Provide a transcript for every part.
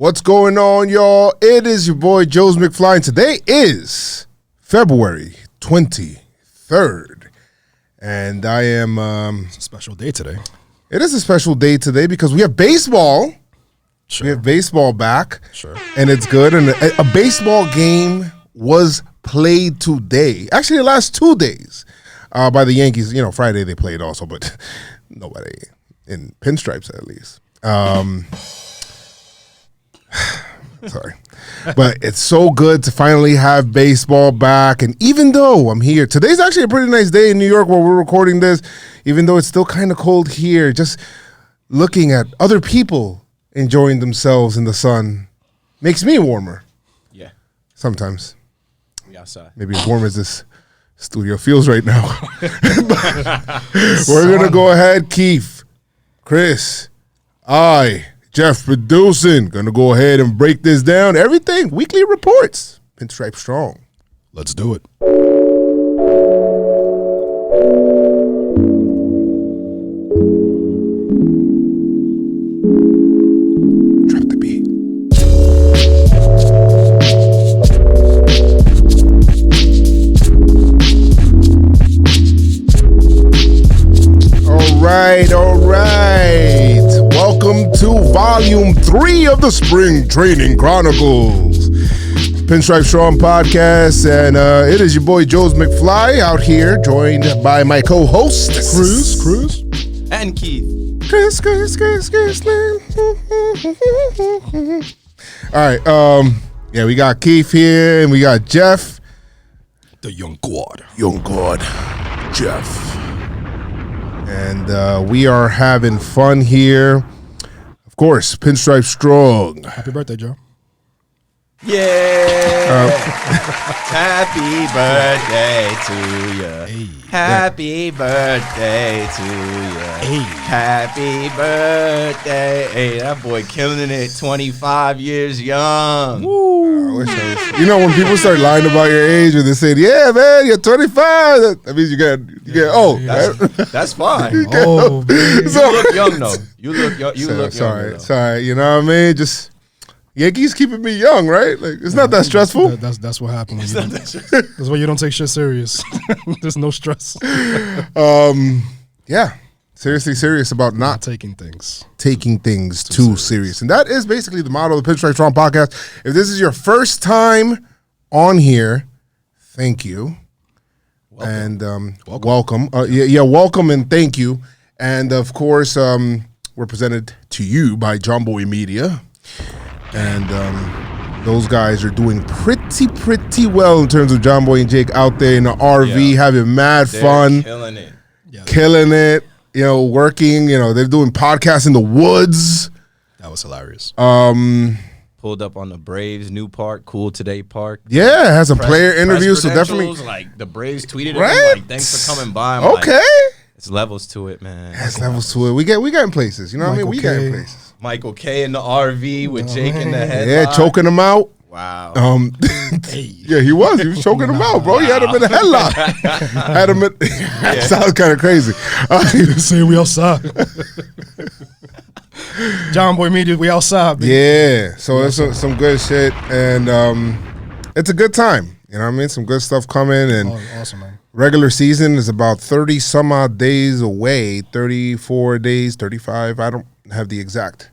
What's going on, y'all? It is your boy, Joe's McFly, and today is February 23rd. And I am... it's a special day today. It is a special day today because we have baseball. Sure. We have baseball back. Sure. And it's good. And a baseball game was played today. Actually, the last 2 days by the Yankees. You know, Friday they played also, but nobody in pinstripes at least. Sorry. But it's so good to finally have baseball back. And even though I'm here, today's actually a pretty nice day in New York where we're recording this, even though it's still kind of cold here, just looking at other people enjoying themselves in the sun makes me warmer. Yeah. Sometimes. We outside. Maybe as warm as this studio feels right now. We're going to go ahead, Keith, Chris, Jeff producing, gonna go ahead and break this down. Everything, weekly reports, Pinstripe Strong. Let's do it. Drop the beat. All right. Welcome to Volume 3 of the Spring Training Chronicles. Pinstripe Strong Podcast, and it is your boy Joe's McFly out here, joined by my co-host Cruz. And Keith. Chris. All right, yeah, we got Keith here, and we got Jeff. The young god. Jeff. And we are having fun here. Of course, Pinstripe Strong. Happy birthday, Joe. Yeah. Happy birthday to you. Hey. Happy birthday to you. Hey. Happy birthday. Hey, that boy killing it. 25 years young. I wish I was, you know, when people start lying about your age or they say, yeah, man, you're 25, that means you get old. Right? That's fine. Oh, man. You look young, though. You look young. You look young. Sorry. You know what I mean? Just Yankees keeping me young, right? Like, it's not that stressful. That's what happens. That's why you don't take shit serious. There's no stress. Yeah. Seriously serious about not taking things too serious. And that is basically the motto of the Pinstripe Strong Podcast. If this is your first time on here, thank you. Welcome. And welcome. Welcome and thank you. And of course, we're presented to you by JomboyMedia. And those guys are doing pretty well in terms of Jomboy and Jake out there in the RV having mad fun. Killing it. Yeah. Killing it. You know, working, you know, they're doing podcasts in the woods. That was hilarious. Pulled up on the Braves new park, Cool Today Park. Yeah, it has a player interview, so definitely. Like, the Braves tweeted right? at me, like, thanks for coming by. I'm okay. Like, it's levels to it, man. There's levels to it. We got in places. You know what I mean? We got in places. Michael K in the RV with Jake in the headlock. Yeah, choking him out. Wow. Yeah, he was choking him out, bro. He had him in a headlock. Sounds kind of crazy. Say we outside. JomboyMedia, we outside, baby. Yeah, so it's some good shit, and it's a good time. You know what I mean? Some good stuff coming, and awesome, man. Regular season is about 30 some odd days away, 34 days, 35. I don't have the exact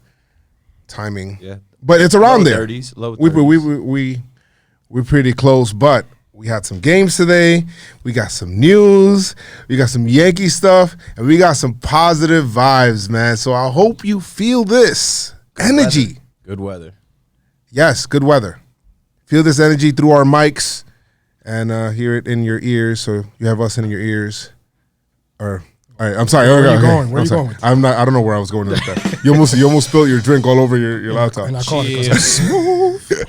timing. Yeah. But it's around there. Low 30s. We're pretty close, but we had some games today. We got some news. We got some Yankee stuff, and we got some positive vibes, man. So I hope you feel this energy. Good weather. Yes, good weather. Feel this energy through our mics and hear it in your ears. So you have us in your ears. All right, I'm sorry. Where are you going? Where are you going? I don't know where I was going with that. You almost spilled your drink all over your laptop. And I caught it because I'm smooth.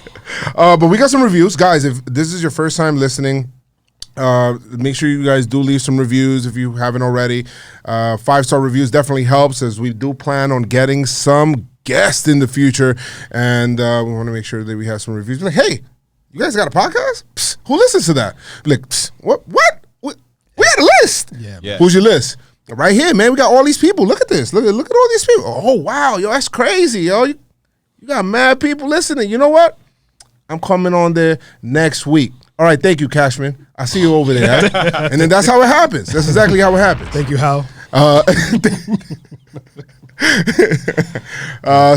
But we got some reviews, guys. If this is your first time listening, make sure you guys do leave some reviews if you haven't already. 5-star reviews definitely helps, as we do plan on getting some guests in the future, and we want to make sure that we have some reviews. Be like, hey, you guys got a podcast? Psst, who listens to that? Be like, psst, what? We had a list. Yeah. Who's your list? Right here, man. We got all these people. Look at this. Look at all these people. Oh, wow. Yo, that's crazy, yo. You got mad people listening. You know what? I'm coming on there next week. All right, thank you, Cashman. I see you over there. And then that's how it happens. That's exactly how it happens. Thank you, Hal.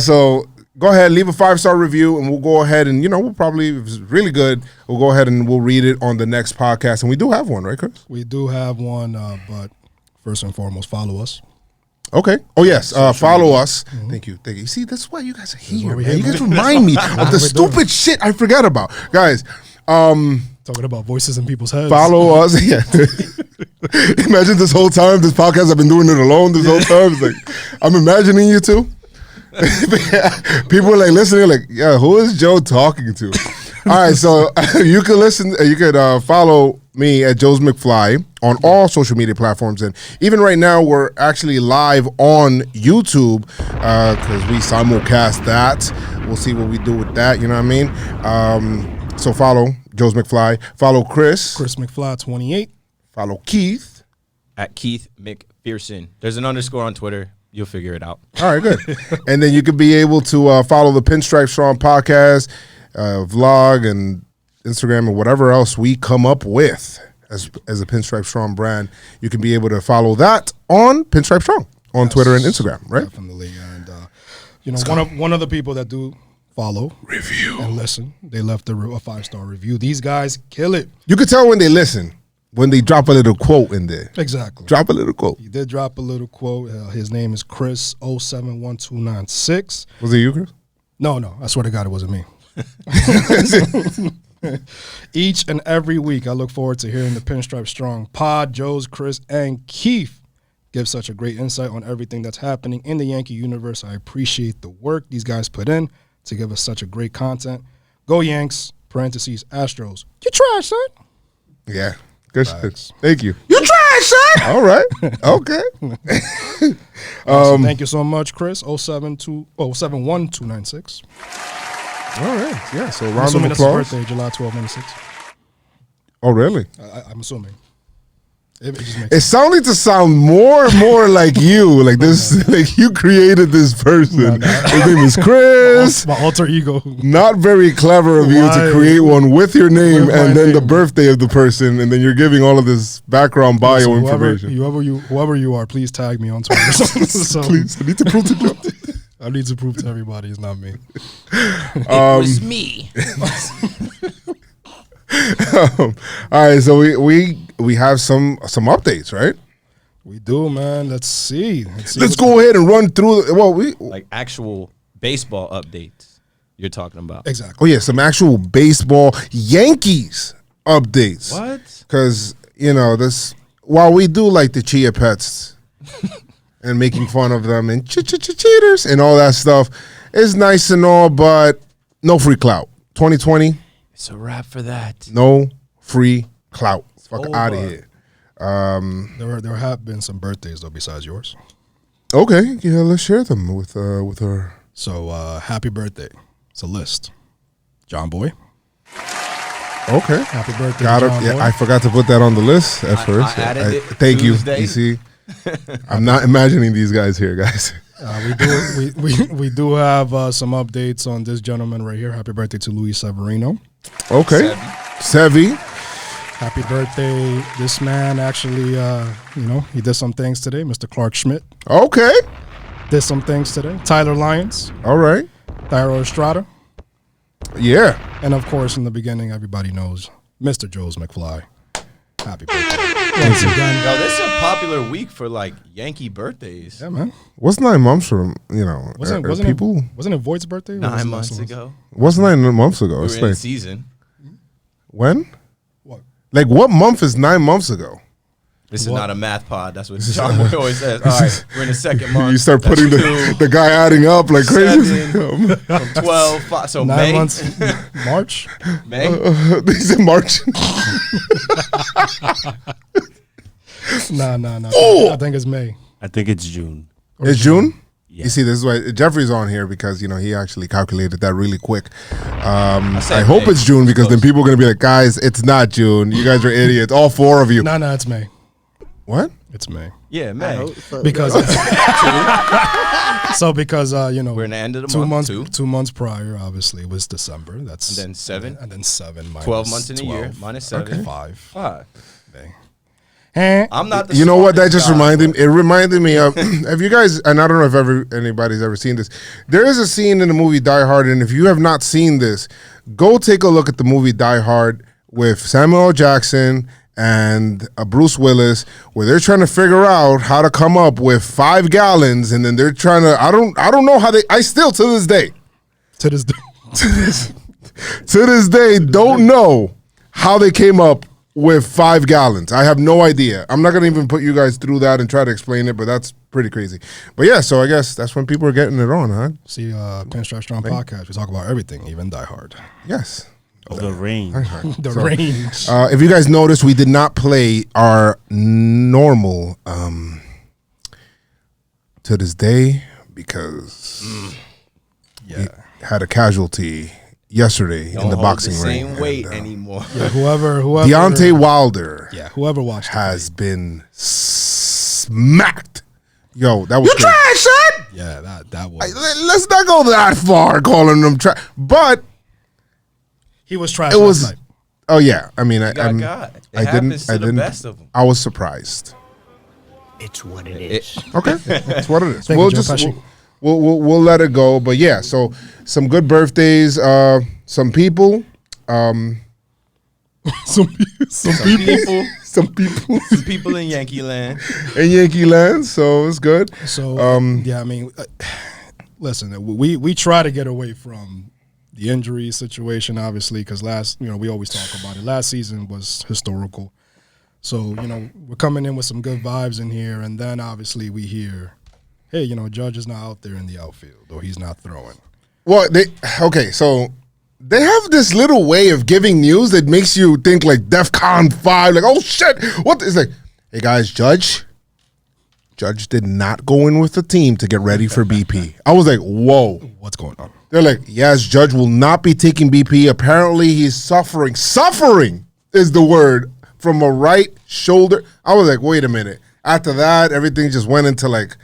So go ahead, leave a 5-star review, and we'll go ahead and, we'll probably, if it's really good, we'll go ahead and we'll read it on the next podcast. And we do have one, right, Chris? We do have one, but first and foremost, follow us. Okay. Oh, yes. Follow us. Mm-hmm. Thank you. Thank you. See, that's why you guys are here, man. You guys remind me of the stupid shit I forgot about. Guys, talking about voices in people's heads. Follow us. Yeah. Imagine this whole time, this podcast, I've been doing it alone this whole time. It's like, I'm imagining you two. People are like listening, like, yeah, who is Joe talking to? All right, so you can listen, you could follow me at Joe's McFly on all social media platforms. And even right now, we're actually live on YouTube because we simulcast that. We'll see what we do with that, you know what I mean? So follow Joe's McFly. Follow Chris. Chris McFly 28. Follow Keith. At Keith McPherson. There's an underscore on Twitter. You'll figure it out. All right, good. And then you could be able to follow the Pinstripe Strong podcast, vlog, and Instagram, and whatever else we come up with as a Pinstripe Strong brand. You can be able to follow that on Pinstripe Strong on Twitter and Instagram, right? Definitely. And, one of the people that do follow, review, and listen, they left a 5-star review. These guys kill it. You could tell when they listen. When they drop a little quote in there. Exactly. Drop a little quote. He did drop a little quote. His name is Chris 071296. Was it you, Chris? No. I swear to God, it wasn't me. Each and every week, I look forward to hearing the Pinstripe Strong pod. Joe's, Chris, and Keith give such a great insight on everything that's happening in the Yankee universe. I appreciate the work these guys put in to give us such a great content. Go Yanks, parentheses, Astros. You trash, son. Yeah. Good shit. Thank you. You trash, son. All right. Okay. Thank you so much, Chris. 071296. All right. Yeah. So round of assuming applause. That's his birthday, July 12, 96. Oh, really? I'm assuming. It just makes It sounded to sound more and more like you. Like this, like you created this person. His name is Chris. My alter ego. Not very clever of you to create one with your name and then the birthday of the person, and then you're giving all of this background bio information. Whoever you are, please tag me on Twitter. So, please, I need to prove to you. I need to prove to everybody it's not me. It was me. All right, so we have some updates, right? We do, man. Let's see. Let's go ahead and run through. Like actual baseball updates you're talking about. Exactly. Oh yeah, some actual baseball Yankees updates. What? Because this while we do like the Chia Pets and making fun of them and cheaters and all that stuff, it's nice and all, but no free clout. 2020. It's a wrap for that. No free clout. Fuck out of here. There have been some birthdays though besides yours. Okay, yeah, let's share them with her. So happy birthday. It's a list. John Boy. Okay. Happy birthday, Got it. John Yeah, Boy. I forgot to put that on the list at first. I added it thank Tuesday. you. You see, I'm not imagining these guys here, guys. We do have some updates on this gentleman right here. Happy birthday to Luis Severino. Okay, Sevy. Happy birthday. This man actually, he did some things today. Mr. Clark Schmidt Okay, did some things today. Tyler Lyons, all right. Thairo Estrada, Yeah. and of course, in the beginning, everybody knows Mr. Joe's McFly. Happy birthday. Once again. Yo, this is a popular week for like Yankee birthdays. Yeah, man. What's 9 months from Wasn't it Voigt's birthday? Or was it 9 last months one's? ago. What's 9 months ago? We It's were in like season. when? What? Like what month is 9 months ago? This is not a math pod. That's what John Boy always says. All right, we're in the second month. You start putting That's the guy adding up like crazy. 7, from 12, 5, so 9 May. months. March. May. He's in March. Nah. I think it's May. I think it's June. It's June? Yeah. You see, this is why Jeffrey's on here because, he actually calculated that really quick. I hope May. it's June because then people are going to be like, guys, it's not June. You guys are idiots. All 4 of you. No, it's May. What? It's May. Yeah, May. Because So because we're in the end of the 2 month. months, 2 months prior, obviously, was December. That's And then 7. and then 7. 12 months in a year. Minus 7. Okay. 5. Dang. I'm not the You know what? That smartest just guy, reminded but- me. It reminded me of if you guys, and I don't know if anybody's ever seen this. There is a scene in the movie Die Hard, and if you have not seen this, go take a look at the movie Die Hard with Samuel L. Jackson and Bruce Willis, where they're trying to figure out how to come up with 5 gallons, and then they're trying to. I don't know how they. I still to this day, To this day. to this day, don't know how they came up with 5 gallons. I have no idea. I'm not gonna even put you guys through that and try to explain it, but that's pretty crazy. But yeah, so I guess that's when people are getting it on, huh? See, Pinstripe Strong podcast. We talk about everything, even Die Hard. Yes. The range. The range. If you guys noticed, we did not play our normal to this day because Yeah. we had a casualty yesterday Don't in the hold boxing the ring. same weight and, anymore. Yeah, whoever. Deontay Wilder Whoever watched it. has been smacked. Yo, that was You crazy. trash, son! Yeah, that was. Let's not go that far calling them trash. But He was trash it last was. night. Oh yeah, I mean, got God. It I didn't. happens to I the didn't. best of 'em. I was surprised. It's what it is. Okay, that's what it is. Thank We'll you, Joe just Pesci. we'll let it go. But yeah, so some good birthdays. Some people. Some people. Some people Some people in Yankee land. in Yankee land. So it's good. So yeah, I mean, listen, we try to get away from the injury situation, obviously, because we always talk about it. Last season was historical, so we're coming in with some good vibes in here, and then obviously we hear, hey, Judge is not out there in the outfield, or he's not throwing. Well, so they have this little way of giving news that makes you think like DEFCON 5, like, oh shit, what? It's like, hey guys, Judge did not go in with the team to get ready for BP. I was like, whoa. What's going on? They're like, yes, Judge will not be taking BP. Apparently he's suffering. Suffering is the word from a right shoulder. I was like, wait a minute. After that, everything just went into like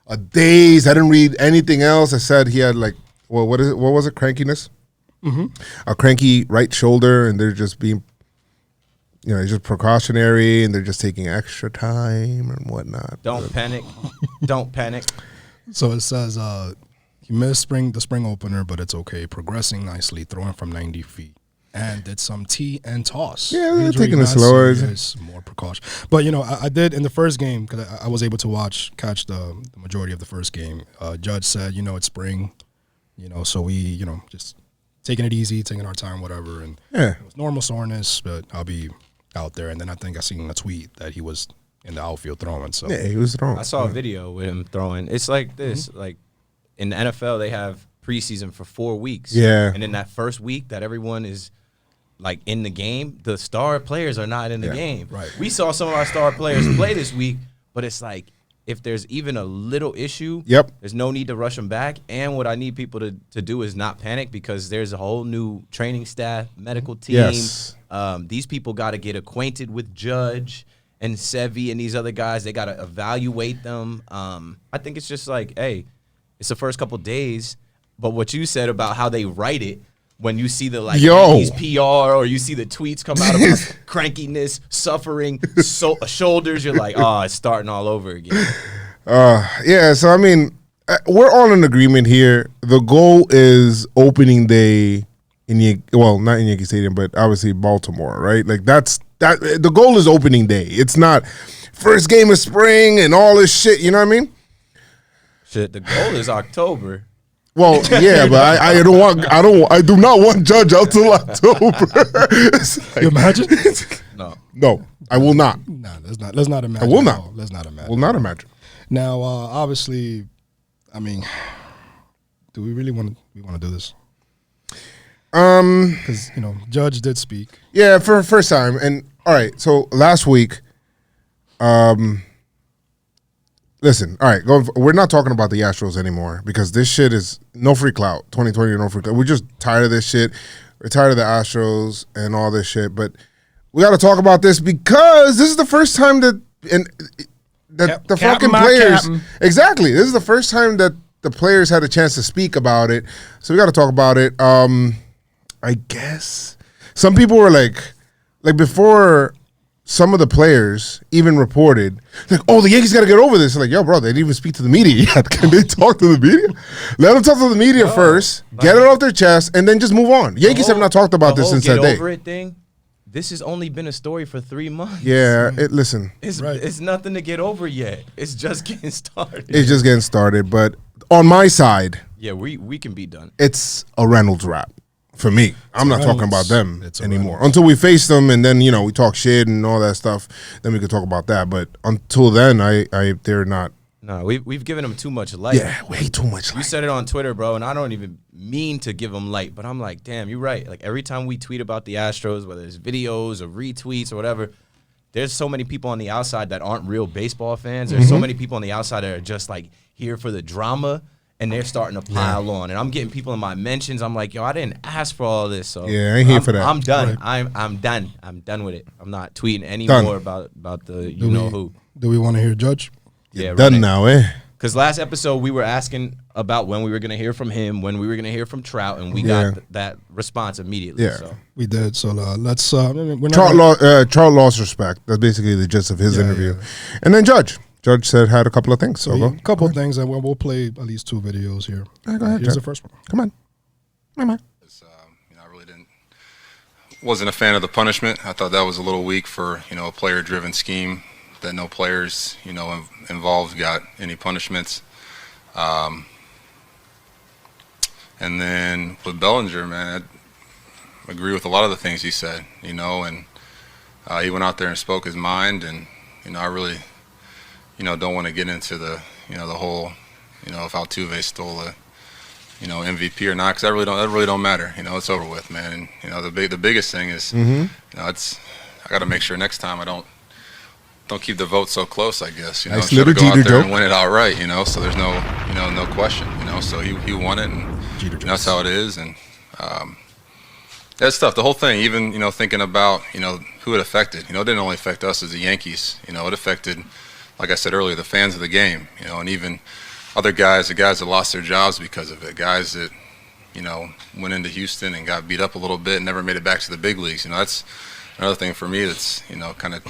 a daze. I didn't read anything else. I said he had like, well, what was it? Crankiness? Mm-hmm. A cranky right shoulder, and they're just being, it's just precautionary, and they're just taking extra time and whatnot. Don't panic. Don't panic. So it says he missed the spring opener, but it's okay. Progressing nicely, throwing from 90 feet, and did some tee and toss. Yeah, they're Injury taking it not slower. serious, more precaution. But I did in the first game because I was able to catch the majority of the first game. Judge said, it's spring, so we just taking it easy, taking our time, whatever. And Yeah. it was normal soreness, but I'll be out there. And then I think I seen a tweet that he was in the outfield throwing. So Yeah, he was wrong. I saw a video with him throwing. It's like this. Mm-hmm. Like in the NFL, they have preseason for 4 weeks. Yeah. And in that first week that everyone is like in the game, the star players are not in the game. Right. We saw some of our star players play this week, but it's like if there's even a little issue, Yep. there's no need to rush them back. And what I need people to do is not panic because there's a whole new training staff, medical team. Yes. These people got to get acquainted with Judge and Sevi and these other guys. They got to evaluate them. I think it's just like, hey, it's the first couple days. But what you said about how they write it, when you see the Yankees PR or you see the tweets come out about crankiness, suffering, shoulders, you're like, oh, it's starting all over again. Yeah, so I mean, we're all in agreement here. The goal is opening day not in Yankee Stadium, but obviously Baltimore, right? Like that. The goal is opening day. It's not first game of spring and all this shit. You know what I mean? Shit, the goal is October. Well, yeah, but I do not want Judge out till October. It's like, you imagine? No. I will not. No, let's not imagine. I will at not. all. Let's not imagine. Will not imagine. Now, obviously, I mean, do we really want to do this? Because Judge did speak. Yeah, for the first time. And all right, so last week, listen, all right, we're not talking about the Astros anymore because this shit is no free clout. 2020, no free clout. We're just tired of this shit. We're tired of the Astros and all this shit. But we got to talk about this because this is the first time that the fucking players. Exactly. This is the first time that the players had a chance to speak about it, so we got to talk about it. I guess some people were like before some of the players even reported, like, oh, the Yankees got to get over this. Like, yo, bro, they didn't even speak to the media yet. Can they talk to the media? Let them talk to the media first, get it off their chest, and then just move on. Yankees have not talked about this since that day. Get over it thing. This has only been a story for 3 months. Yeah, listen. It's nothing to get over yet. It's just getting started. It's just getting started. But on my side, yeah, we can be done. It's a Reynolds rap for me. I'm not talking about them anymore. Reynolds. Until we face them and then, we talk shit and all that stuff, then we can talk about that. But until then, they're not. No, we've given them too much light. Yeah, way too much light. You said it on Twitter, bro, and I don't even mean to give them light, but I'm like, damn, you're right. Like, every time we tweet about the Astros, whether it's videos or retweets or whatever, there's so many people on the outside that aren't real baseball fans. There's so many people on the outside that are just, like, here for the drama, and they're starting to pile on. And I'm getting people in my mentions. I'm like, yo, I didn't ask for all this. So yeah, I ain't here for that. I'm done. Right. I'm done. I'm done with it. I'm not tweeting anymore about the who. Do we want to hear Judge? Yeah, done now, eh? Because last episode we were asking about when we were going to hear from him, when we were going to hear from Trout, and we got that response immediately. Yeah, so. We did. So let's. Trout lost respect. That's basically the gist of his interview. Yeah. And then Judge had a couple of things. So a couple of things, and we'll play at least 2 videos here. Right, go ahead, Here's Judge. the first one. Come on. I really wasn't a fan of the punishment. I thought that was a little weak for a player-driven scheme. That no players, involved got any punishments. And then with Bellinger, man, I agree with a lot of the things he said, and he went out there and spoke his mind. And, I really, don't want to get into the whole, if Altuve stole a, MVP or not, because that really don't matter. It's over with, man. And, the biggest thing is, I got to make sure next time I don't keep the vote so close, I guess. Nice should little go out Jeter there joke. and win it outright, so there's no question, so he won it, and that's how it is. And that's tough. The whole thing, even, thinking about, who it affected, it didn't only affect us as the Yankees, it affected, like I said earlier, the fans of the game, and even other guys, the guys that lost their jobs because of it, guys that, went into Houston and got beat up a little bit and never made it back to the big leagues. That's another thing for me that's, kind of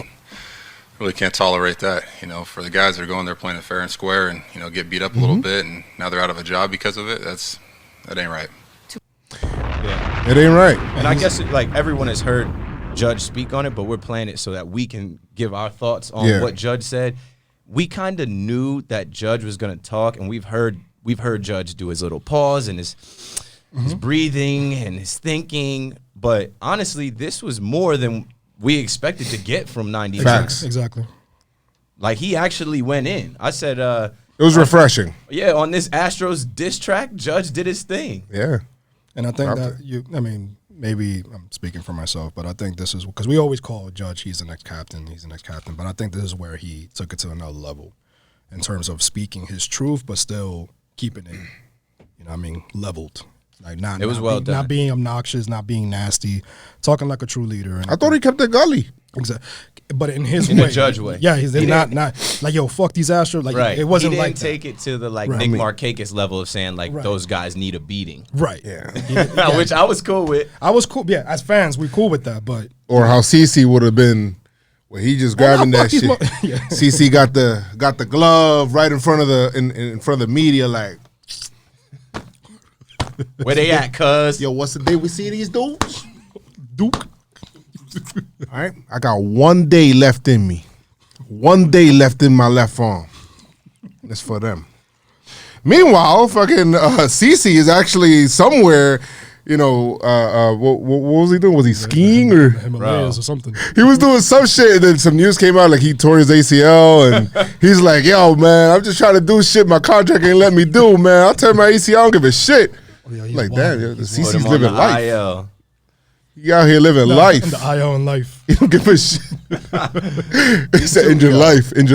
really can't tolerate that, for the guys that are going there playing it fair and square and, get beat up a little bit and now they're out of a job because of it. That ain't right. Yeah. It ain't right. And I guess everyone has heard Judge speak on it, but we're playing it so that we can give our thoughts on what Judge said. We kind of knew that Judge was going to talk, and we've heard Judge do his little pause and his breathing and his thinking. But honestly, this was more than we expected to get from 90 Facts. Exactly. Like, he actually went in. I said, it was refreshing. Yeah, on this Astros diss track, Judge did his thing. Yeah. And I think maybe I'm speaking for myself, but I think this is because we always call Judge, he's the next captain, but I think this is where he took it to another level in terms of speaking his truth, but still keeping it, leveled. Like not being obnoxious, not being nasty, talking like a true leader. And I thought he kept it gully. Exactly, but in his way, a Judge way. Yeah, he's not like, yo, fuck these Astros. Like, right. It wasn't he didn't like take it to the Nick Markakis level of saying those guys need a beating. Right. Yeah. Which I was cool with. I was cool. Yeah, as fans, we cool with that. But or how CC would have been. Where he just grabbing that shit. CC got the glove right in front of the media, like. Where they at, cuz? Yo, what's the day we see these dudes? Duke. All right, I got 1 day left in me. 1 day left in my left arm. That's for them. Meanwhile, fucking CC is actually somewhere. What was he doing? Was he skiing or Himalayas or something? He was doing some shit, and then some news came out like he tore his ACL, and he's like, "Yo, man, I'm just trying to do shit my contract ain't let me do, man. I'll tear my ACL, I don't give a shit." Like, damn, the CC's living life. IL. He out here living life. The IO in life. He don't give a shit. He said, "Injure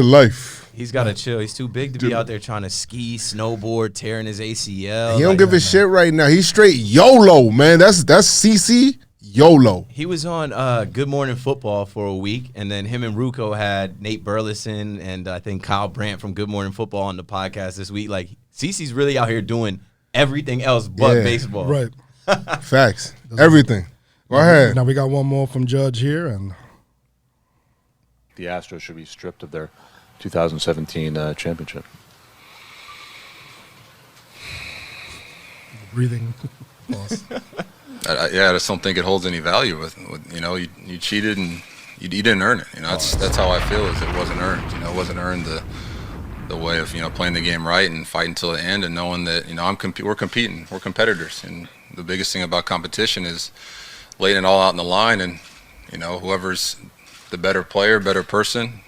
life." He's got to chill. He's too big to be out there trying to ski, snowboard, tearing his ACL. He don't give a shit right now. He's straight YOLO, man. That's CC YOLO. He was on Good Morning Football for a week, and then him and Ruco had Nate Burleson and I think Kyle Brandt from Good Morning Football on the podcast this week. Like, CeCe's really out here doing everything else but baseball. Right. Facts. Everything. Go ahead. Now we got one more from Judge here, and the Astros should be stripped of their 2017 championship. Breathing. Pause. I just don't think it holds any value. With you cheated and you didn't earn it. That's how I feel. Is it wasn't earned. It wasn't earned the way of playing the game right and fighting till the end and knowing that we're competing, we're competitors, and the biggest thing about competition is laying it all out in the line, and whoever's the better player, better person,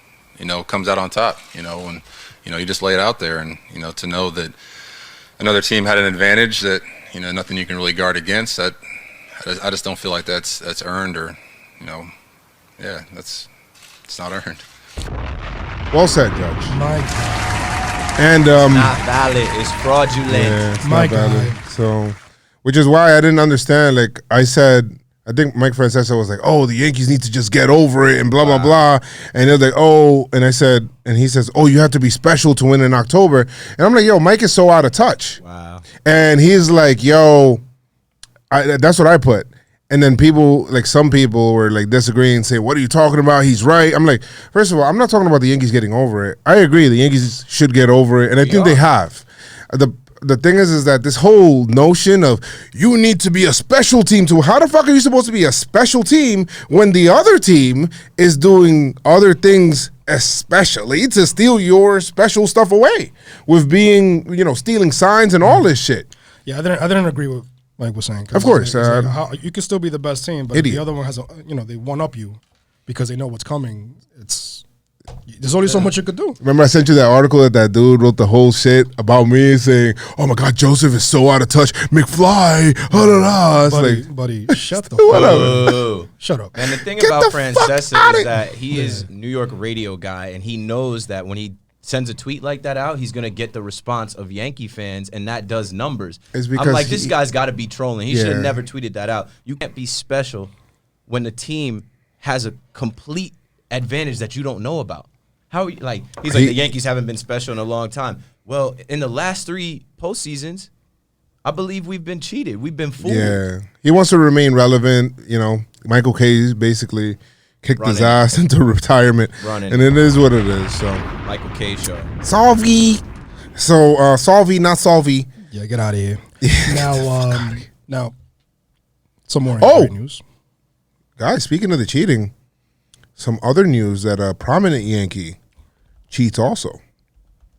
comes out on top. When you just lay it out there, and to know that another team had an advantage that nothing you can really guard against. I just don't feel like that's earned, or it's not earned. Well said, Judge. My God. And Not valid. It's fraudulent. yeah, it's My not valid. God. So, which is why I didn't understand. Like I said, I think Mike Francesa was like, "Oh, the Yankees need to just get over it," and blah blah blah. And they're like, "Oh," and I said, and he says, "Oh, you have to be special to win in October." And I'm like, "Yo, Mike is so out of touch." Wow. And he's like, "Yo, that's what I put." And then some people were like disagreeing, saying, "What are you talking about? He's right." I'm like, first of all, I'm not talking about the Yankees getting over it. I agree, the Yankees should get over it, and I think they have. The thing is that this whole notion of you need to be a special team how the fuck are you supposed to be a special team when the other team is doing other things, especially to steal your special stuff away with being, stealing signs and all this shit. Yeah, I didn't agree with Mike was saying. Of course. You can still be the best team, but if the other one has they one up you because they know what's coming. There's only so much you could do. Remember I sent you that article that dude wrote the whole shit about me saying, "Oh my God, Joseph is so out of touch. McFly, Buddy, shut the Whoa. Shut up. And the thing Get about the fuck Francesa outta is that he is New York radio guy, and he knows that when he sends a tweet like that out, he's going to get the response of Yankee fans, and that does numbers. It's because I'm like, this guy's got to be trolling. He should have Yeah. never tweeted that out. You can't be special when the team has a complete advantage that you don't know about. He's like, the Yankees haven't been special in a long time. Well, in the last 3 postseasons, I believe we've been cheated. We've been fooled. Yeah. He wants to remain relevant. Michael Kay basically kicked his ass into retirement. Running. And it is what it is. So Michael K. show. Salvi. So Salvi, not Salvi. Yeah, get out of here. Now, some more news. Guys, speaking of the cheating, some other news that a prominent Yankee cheats also.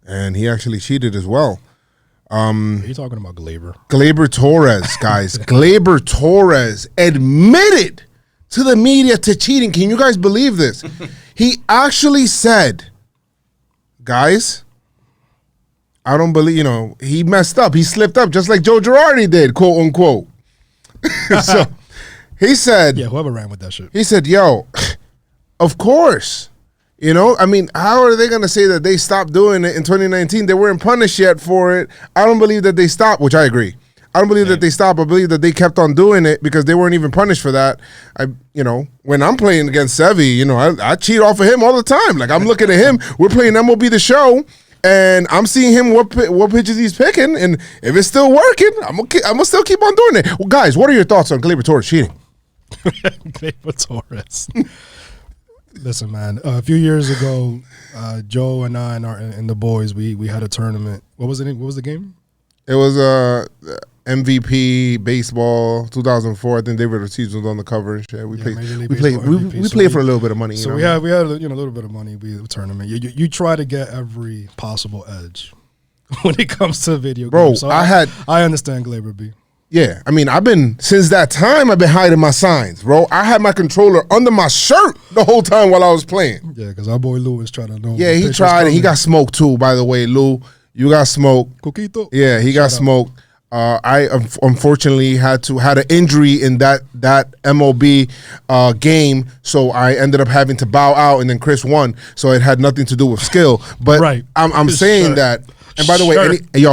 And he actually cheated as well. Are you talking about Gleyber? Gleyber Torres, guys. Gleyber Torres admitted to the media to cheating. Can you guys believe this? He actually said, guys, I don't believe, he messed up. He slipped up just like Joe Girardi did, quote unquote. So he said, yeah, whoever ran with that shit. He said, yo, of course. How are they going to say that they stopped doing it in 2019? They weren't punished yet for it. I don't believe that they stopped, which I agree. I don't believe that they stopped. I believe that they kept on doing it because they weren't even punished for that. When I'm playing against Sevy, I cheat off of him all the time. Like, I'm looking at him. We're playing MLB The Show, and I'm seeing him what pitches he's picking, and if it's still working, I'm gonna still keep on doing it. Well, guys, what are your thoughts on Gleyber Torres cheating? Gleyber Torres. Listen, man. A few years ago, Joe and I and the boys, we had a tournament. What was it? What was the game? It was MVP baseball 2004. I think David Ortiz was on the cover and shit. We played for a little bit of money. So we had a little bit of money. We had a tournament. You try to get every possible edge when it comes to video games. So I understand Gleyber B. Yeah, since that time, I've been hiding my signs, bro. I had my controller under my shirt the whole time while I was playing. Yeah, because our boy Lou was trying to know. Yeah, he tried and he got smoked too, by the way, Lou. You got smoked. Coquito. Yeah, he got smoked. I unfortunately had an injury in that MLB game, so I ended up having to bow out, and then Chris won, so it had nothing to do with skill. But right. I'm saying that. And by the way,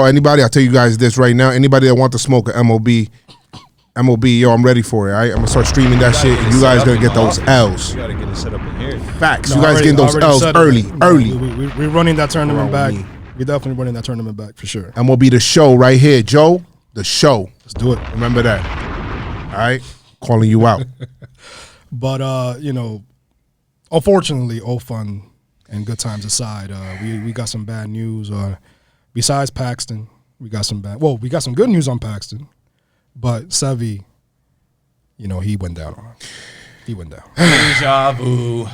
anybody, I'll tell you guys this right now. Anybody that want to smoke an MLB, I'm ready for it. I'm going to start streaming that shit, and you guys going to get those L's. You got to get it set up in here. Facts. You guys getting those L's early. We're running that tournament back. We definitely running that tournament back for sure. And we'll be the show right here, Joe. The show. Let's do it. Remember that. All right? Calling you out. But, unfortunately, all fun and good times aside, we got some bad news. Besides Paxton, we got some good news on Paxton. But Sevy, he went down on him. He went down. Deja vu.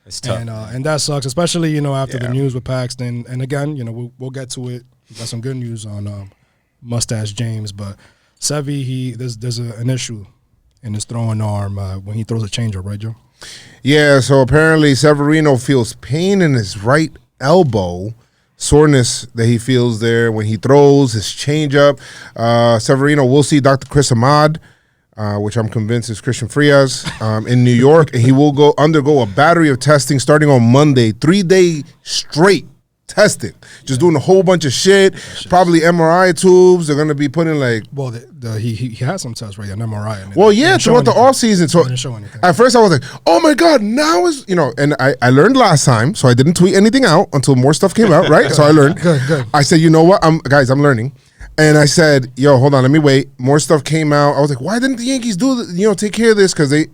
It's tough. And that sucks, especially, after the news with Paxton. And again, we'll get to it. We got some good news on Mustache James. But Sevy, there's an issue in his throwing arm when he throws a changeup, right, Joe? Yeah, so apparently Severino feels pain in his right elbow, soreness that he feels there when he throws his changeup. Severino will see Dr. Chris Ahmad, which I'm convinced is Christian Frias, in New York, and he will undergo a battery of testing starting on Monday, 3-day straight testing, just doing a whole bunch of shit, probably MRI tubes. They're going to be putting he had some tests, right, an MRI. And throughout the offseason. So didn't show anything. At first I was like, oh my God, now is, and I learned last time, so I didn't tweet anything out until more stuff came out, right? So I learned. Good. I said, you know what, I'm learning. And I said, yo, hold on, let me wait. More stuff came out. I was like, why didn't the Yankees take care of this? Because they,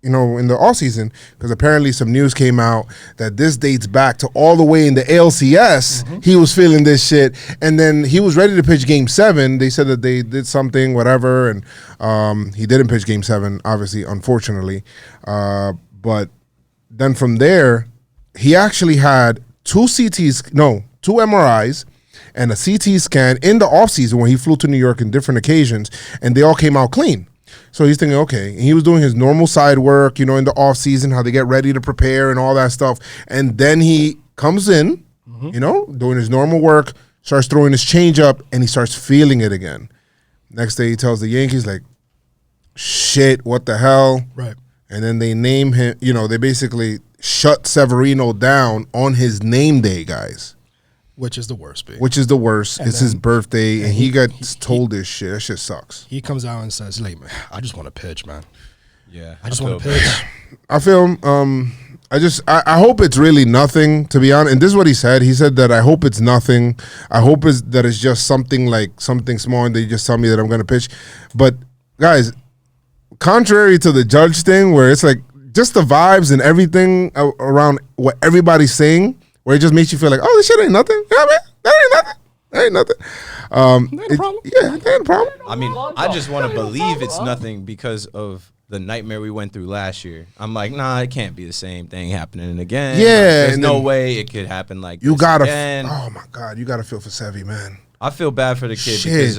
in the offseason, because apparently some news came out that this dates back to all the way in the ALCS. Mm-hmm. He was feeling this shit. And then he was ready to pitch Game 7. They said that they did something, whatever. And he didn't pitch Game 7, obviously, unfortunately. But then from there, he actually had two MRIs, and a CT scan in the offseason when he flew to New York in different occasions, and they all came out clean. So he's thinking, okay. And he was doing his normal side work, in the offseason, how they get ready to prepare and all that stuff. And then he comes in, doing his normal work, starts throwing his changeup, and he starts feeling it again. Next day he tells the Yankees, like, shit, what the hell? Right. And then they name him, they basically shut Severino down on his name day, guys. Which is the worst, babe. Which is the worst. It's his birthday, and he got told this shit. That shit sucks. He comes out and says, like, man, I just want to pitch, man. Yeah. I just want to pitch. I feel, I hope it's really nothing, to be honest. And this is what he said. He said that I hope it's nothing. I hope that it's just something small, and they just tell me that I'm going to pitch. But, guys, contrary to the Judge thing, where it's like just the vibes and everything around what everybody's saying, where it just makes you feel like, oh, this shit ain't nothing. Yeah, man, that ain't nothing. That ain't nothing. That ain't a problem. Yeah, that ain't a problem. I mean, I just want to believe it's nothing because of the nightmare we went through last year. I'm like, nah, it can't be the same thing happening again. Yeah. There's no way it could happen like you this gotta, again. Oh, my God. You got to feel for Sevy, man. I feel bad for the kid because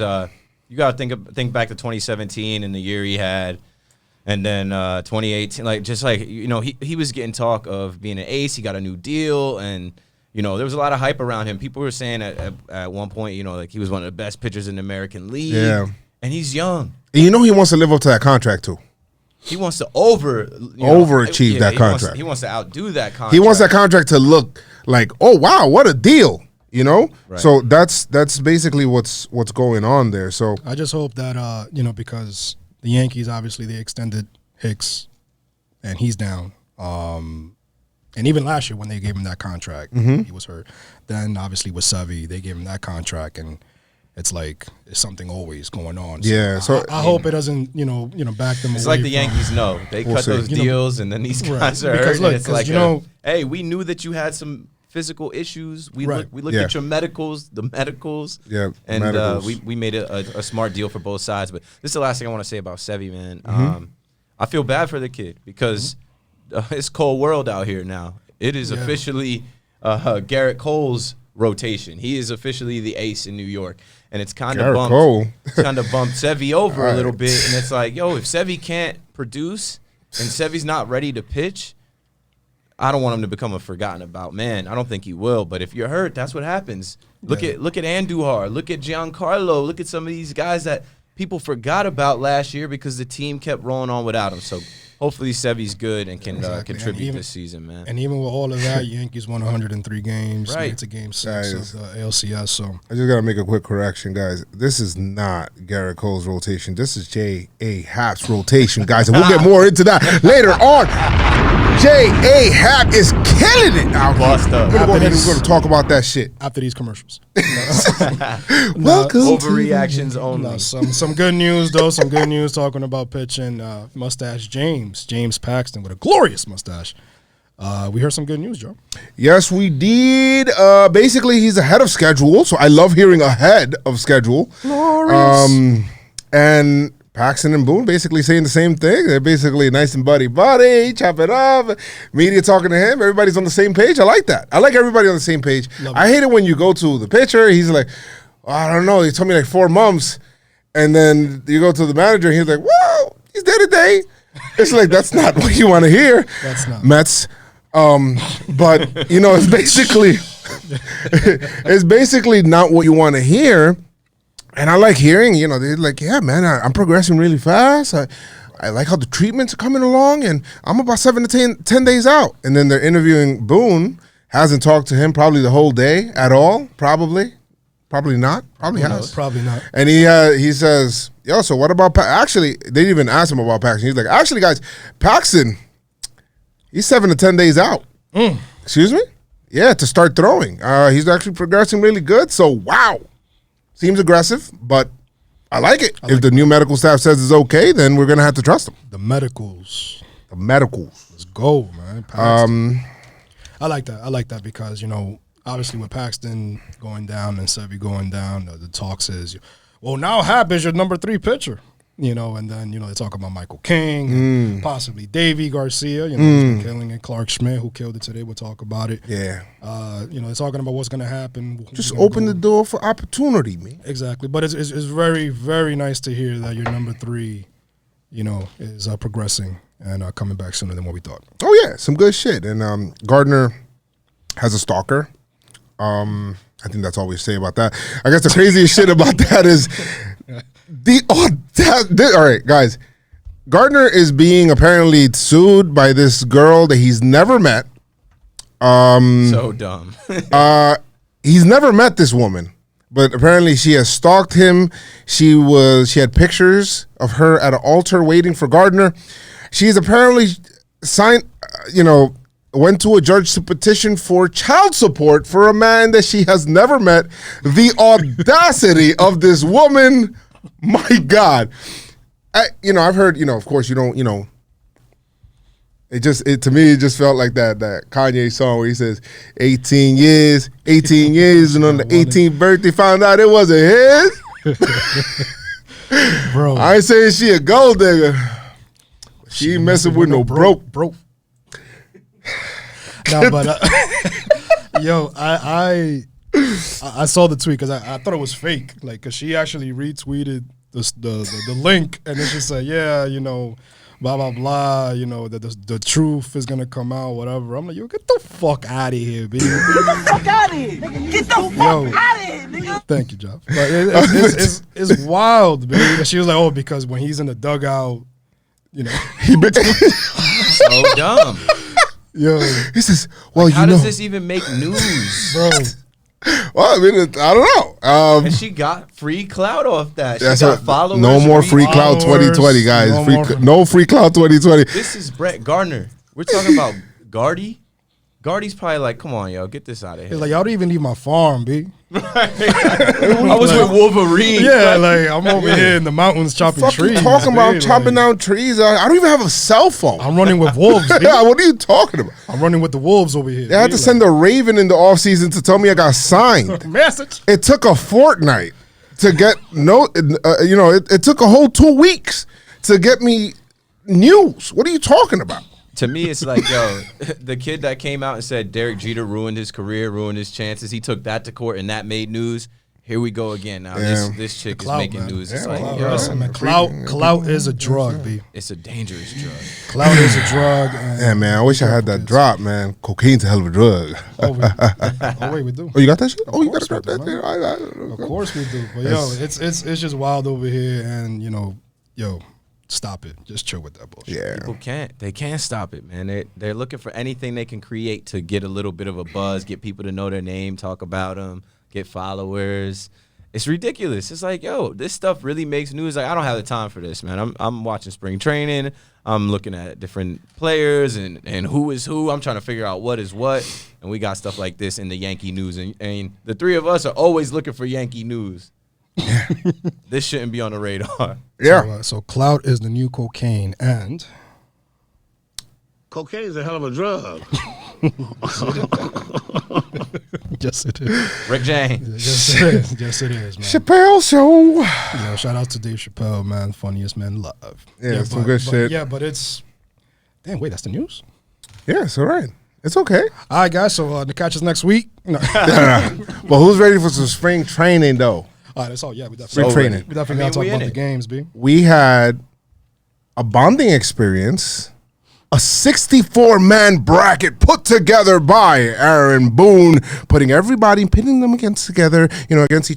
you got to think back to 2017 and the year he had. And then 2018, he was getting talk of being an ace. He got a new deal, and there was a lot of hype around him. People were saying at one point, he was one of the best pitchers in the American League. Yeah, and he's young. And he wants to live up to that contract too. He wants to overachieve that contract. He wants to outdo that contract. He wants that contract to look like, oh wow, what a deal. Right. So that's basically what's going on there. So I just hope that because the Yankees, obviously, they extended Hicks, and he's down. And even last year when they gave him that contract, he was hurt. Then, obviously, with Sevy, they gave him that contract, and it's like it's something always going on. So so I hope it doesn't, back them. It's like the Yankees know. They cut those deals, and then these guys are hurt. Look, it's like, hey, we knew that you had some physical issues. We looked at your medicals, and we made a smart deal for both sides. But this is the last thing I want to say about Sevy, man. I feel bad for the kid because it's cold world out here now. It is officially Garrett Cole's rotation. He is officially the ace in New York, and it's kind of bumped Sevy over a little bit. And it's like, yo, if Sevy can't produce and Sevy's not ready to pitch, I don't want him to become a forgotten about man. I don't think he will. But if you're hurt, that's what happens. Look at Andujar. Look at Giancarlo. Look at some of these guys that people forgot about last year because the team kept rolling on without him. So hopefully Sevy's good and can Exactly. contribute even, this season, man. And even with all of that, Yankees won 103 games. Right. It's a game 6 of the ALCS. So I just gotta make a quick correction, guys. This is not Garrett Cole's rotation. This is J.A. Happ's rotation, guys, and we'll get more into that later on. J.A. Happ is killing it out here. Bust up. We're gonna go ahead and we're gonna talk about that shit. after these commercials. Welcome. Overreactions only. No, some good news though. Some good news talking about pitching. Mustache James Paxton with a glorious mustache. We heard some good news, Joe. Yes, we did. Basically, he's ahead of schedule, so I love hearing ahead of schedule. And Paxton and Boone basically saying the same thing. They're basically nice and buddy, chop it up. Media talking to him. Everybody's on the same page. I like that. I like everybody on the same page. I hate it when you go to the pitcher. He's like, I don't know. He told me like 4 months. And then you go to the manager. And he's like, well, he's day to day. It's like, that's not what you want to hear. That's not. Mets. But, you know, it's basically not what you want to hear. And I like hearing, you know, they're like, yeah, man, I'm progressing really fast. I like how the treatments are coming along, and I'm about 7 to 10 days out. And then they're interviewing Boone, hasn't talked to him probably the whole day at all, probably not, probably has. Probably not. And he says, yo, so what about actually, they didn't even ask him about Paxton. He's like, actually, guys, Paxton, he's 7 to 10 days out. Excuse me? Yeah, to start throwing. He's actually progressing really good, so wow. Seems aggressive, but I like it. If the new medical staff says it's okay, then we're going to have to trust them. The medicals. Let's go, man. Paxton. I like that because, you know, obviously with Paxton going down and Sevy going down, the talk says, well, now Happ is your number 3 pitcher. You know, and then, you know, they talk about Michael King, and possibly Davey Garcia, you know, who's been killing it. Clark Schmidt, who killed it today, we'll talk about it. Yeah. You know, they're talking about what's going to happen. Just open the door for opportunity, man. Exactly. But it's very, very nice to hear that your number 3, you know, is progressing and coming back sooner than what we thought. Oh, yeah, some good shit. And Gardner has a stalker. I think that's all we say about that. I guess the craziest shit about that is all right, guys. Gardner is being apparently sued by this girl that he's never met. So dumb. He's never met this woman, but apparently she has stalked him. She had pictures of her at an altar waiting for Gardner. She's apparently went to a judge to petition for child support for a man that she has never met. The audacity of this woman. My God. I've heard, of course you don't, to me, it just felt like that Kanye song where he says 18 years, and on the 18th birthday found out it wasn't his. Bro. I ain't saying she a gold digger. She ain't messing with no broke. No, but yo, I saw the tweet because I thought it was fake, like, because she actually retweeted the link, and it's just said, yeah, blah blah blah, the truth is gonna come out, whatever. I'm like, yo, get the fuck out of here, baby. Get the fuck out of here, nigga. Get the fuck out of here, nigga. Thank you, Jeff. But it's wild, baby. She was like, oh, because when he's in the dugout, So dumb. Yo, he says, well, how does this even make news, bro? Well, I mean, I don't know. And she got free clout off that. She That's got followers. No more free clout 2020, guys. No free clout 2020. This is Brett Gardner. We're talking about Gardy. Gardy's probably like, come on, yo, get this out of here. He's like, y'all don't even leave my farm, B. I was with Wolverine. Yeah, like, I'm over here in the mountains chopping trees. You talking about chopping down trees? I don't even have a cell phone. I'm running with wolves. What are you talking about? I'm running with the wolves over here. They had to send a raven in the offseason to tell me I got signed. Message. It took a fortnight to get it took a whole 2 weeks to get me news. What are you talking about? To me, it's like, yo, the kid that came out and said Derek Jeter ruined his career, ruined his chances. He took that to court, and that made news. Here we go again. Now this chick is making news. It's like, yo, listen, man, clout is a drug, B. It's a dangerous drug. Clout is a drug. Yeah, man, I wish I had that drop, man. Cocaine's a hell of a drug. Wait, we do. Oh, you got that shit? Oh, you got to Of drop that there? Of course we do. But yo, it's just wild over here, and yo, stop it. Just chill with that bullshit. Yeah. People can't. They can't stop it, man. They're looking for anything they can create to get a little bit of a buzz, get people to know their name, talk about them, get followers. It's ridiculous. It's like, yo, this stuff really makes news. Like, I don't have the time for this, man. I'm watching spring training. I'm looking at different players and who is who. I'm trying to figure out what is what. And we got stuff like this in the Yankee news. And the three of us are always looking for Yankee news. This shouldn't be on the radar. Yeah. So clout is the new cocaine, and Cocaine is a hell of a drug. yes, it is. Rick James. Yes, it is. Yes, it is, man. Chappelle Show. You know, shout out to Dave Chappelle, man. Funniest man alive. Yeah, some good shit. Yeah, but it's... Damn, wait, that's the news? Yeah, it's all right. It's okay. All right, guys, so the catch is next week. No. But who's ready for some spring training, though? All right, that's all. Yeah, we Spring definitely, training. we definitely got to talk about the games, B. We had a bonding experience, a 64-man bracket put together by Aaron Boone, putting everybody, pitting them against each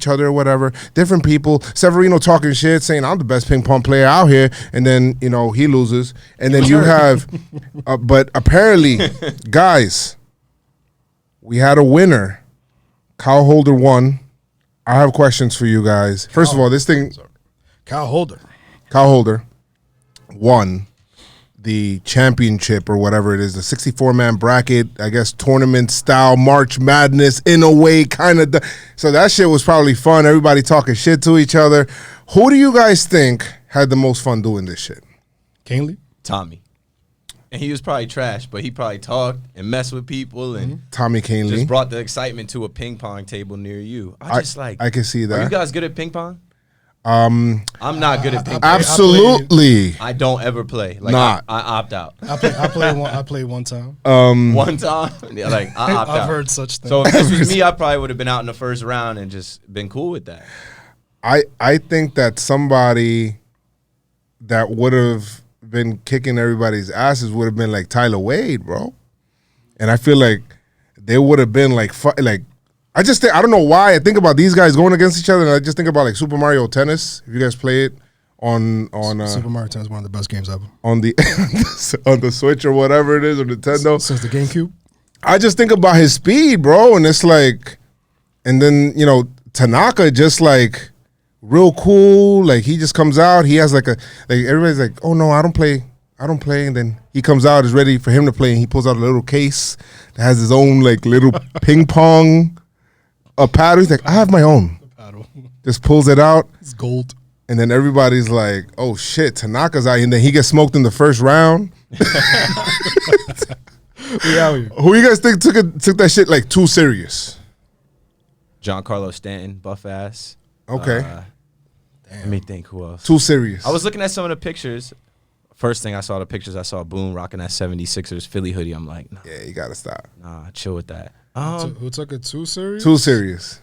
other or whatever, different people. Severino talking shit, saying, I'm the best ping pong player out here, and then, he loses. And then you have, but apparently, guys, we had a winner. Kyle Holder won. I have questions for you guys. First of all, this thing... Kyle Holder won the championship or whatever it is, the 64-man bracket, I guess tournament-style March Madness in a way, kind of. So that shit was probably fun. Everybody talking shit to each other. Who do you guys think had the most fun doing this shit? Canely? Tommy. And he was probably trash, but he probably talked and messed with people and Tommy Canely. just brought the excitement to a ping pong table near you. I can see that. Are you guys good at ping pong? I'm not good at ping pong. Absolutely. I don't ever play. Like Not. I opt out. I played one time. One time, yeah, like I opt out. I've heard such things. So if this was me, I probably would have been out in the first round and just been cool with that. I think that somebody that would have been kicking everybody's asses would have been like Tyler Wade, bro. And I feel like they would have been like I don't know why I think about these guys going against each other, and I just think about like Super Mario Tennis. If you guys play it on Super Mario Tennis is one of the best games ever. On the on the Switch or whatever it is, or Nintendo. Since the GameCube. I just think about his speed, bro, and it's like, and then Tanaka just like real cool. Like he just comes out. He has like everybody's like, oh no, I don't play. And then he comes out, is ready for him to play, and he pulls out a little case that has his own like little ping pong paddle. He's like, I have my own. Just pulls it out. It's gold. And then everybody's like, oh shit, Tanaka's out. And then he gets smoked in the first round. Who you guys think took that shit like too serious? Giancarlo Stanton, buff ass. Okay. Let me think, who else? Too serious. I was looking at some of the pictures. First thing I saw I saw Boone rocking that 76ers Philly hoodie. I'm like, nah. Yeah, you gotta stop. Nah, chill with that. Who took it too serious? Too serious.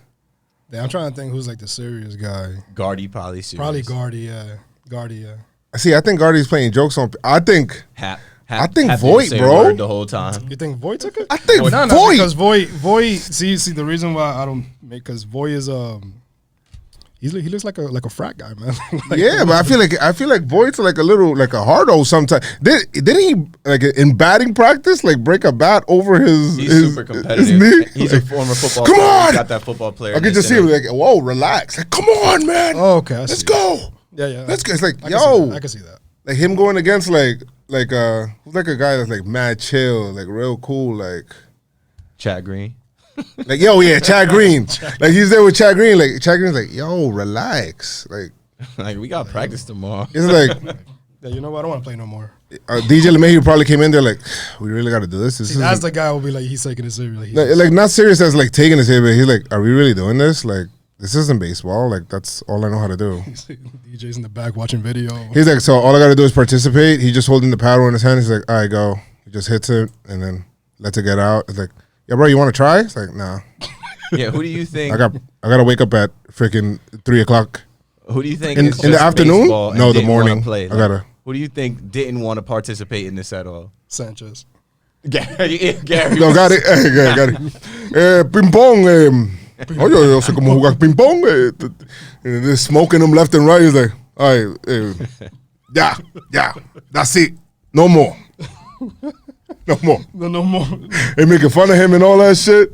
Yeah, I'm trying to think who's like the serious guy. Gardy probably serious. Probably Gardy, yeah. Gardy, yeah. See, I think Gardy's playing jokes on. I think Hap Voit, bro. The whole time. You think Voit took it? I think Voit. No, because Voit. See, the reason why I don't make, because Voit is he looks like a frat guy, man. Yeah, but I feel like Voigt's like a little like a hardo sometimes. Didn't he like in batting practice like break a bat over his? He's super competitive. His knee? He's a former football Come player. on! He's got that football player. I can just see him like, whoa, relax. Like, come on, man. Oh, okay. Let's go. Yeah. Let's go. It's like, I can see that. Like him going against like who's like a guy that's like mad chill, like real cool, like Chad Green. Like, yo, yeah, Chad Green. Like, he's there with Chad Green. Like, Chad Green's like, yo, relax. Like we got practice tomorrow. It's like, yeah, you know what? I don't want to play no more. DJ LeMahieu probably came in there like, we really got to do this. That's the guy who will be like, he's taking it serious. Like not serious as like taking it serious, but he's like, are we really doing this? Like, this isn't baseball. Like, that's all I know how to do. DJ's in the back watching video. He's like, so all I got to do is participate. He's just holding the paddle in his hand. He's like, all right, go. He just hits it and then lets it get out. It's like, yeah, bro, you want to try? It's like, nah. Yeah, who do you think? I got to wake up at freaking 3 o'clock. Who do you think in the afternoon? No, the morning. Play? I gotta. Who do you think didn't want to participate in this at all? Sanchez. Gary. No, got it. Ping pong. Oye, yo sé cómo jugar ping pong. They're smoking him left and right. He's like, all right. Yeah. That's it. No more. No more. No more. They making fun of him and all that shit.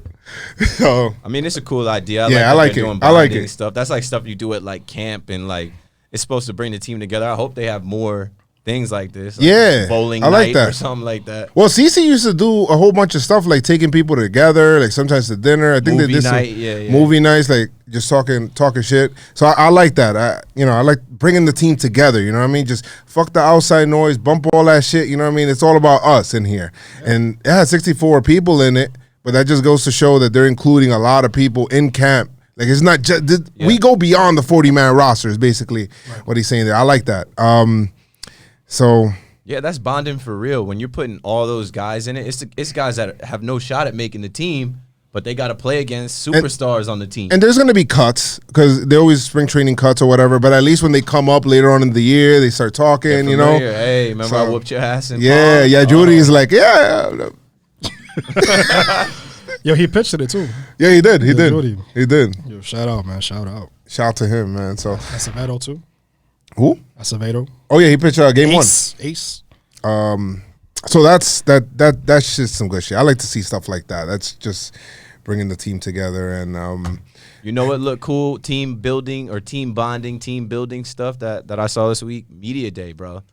So, I mean, it's a cool idea. Yeah, I that like they're it. doing I like bonding it. Stuff. That's like stuff you do at like camp and like it's supposed to bring the team together. I hope they have more things like this. Like Yeah, bowling I like night that. or something like that. well, CeCe used to do a whole bunch of stuff like taking people together, like sometimes to dinner. I think Movie they did night, some yeah. movie nights, like just talking shit. So I like that. I like bringing the team together. You know what I mean? Just fuck the outside noise, bump all that shit. You know what I mean? It's all about us in here, and it has 64 people in it. But that just goes to show that they're including a lot of people in camp. Like it's not just we go beyond the 40-man roster. Is basically what he's saying there. I like that. So. Yeah, that's bonding for real. When you're putting all those guys in it, it's guys that have no shot at making the team, but they got to play against superstars on the team. And there's going to be cuts because they always spring training cuts or whatever. But at least when they come up later on in the year, they start talking. You know, Hey, remember I whooped your ass? In yeah. Pong? Judy's like, yeah. Yo, he pitched it too. Yeah, he did. He did. Judy. He did. Yo, shout out, man. Shout out. Shout out to him, man. So Acevedo too. who? Acevedo. Oh yeah, he pitched game one. Ace. So that's just some good shit. I like to see stuff like that. That's just bringing the team together and You know what looked cool? Team building or team bonding, team building stuff that I saw this week? Media Day, bro.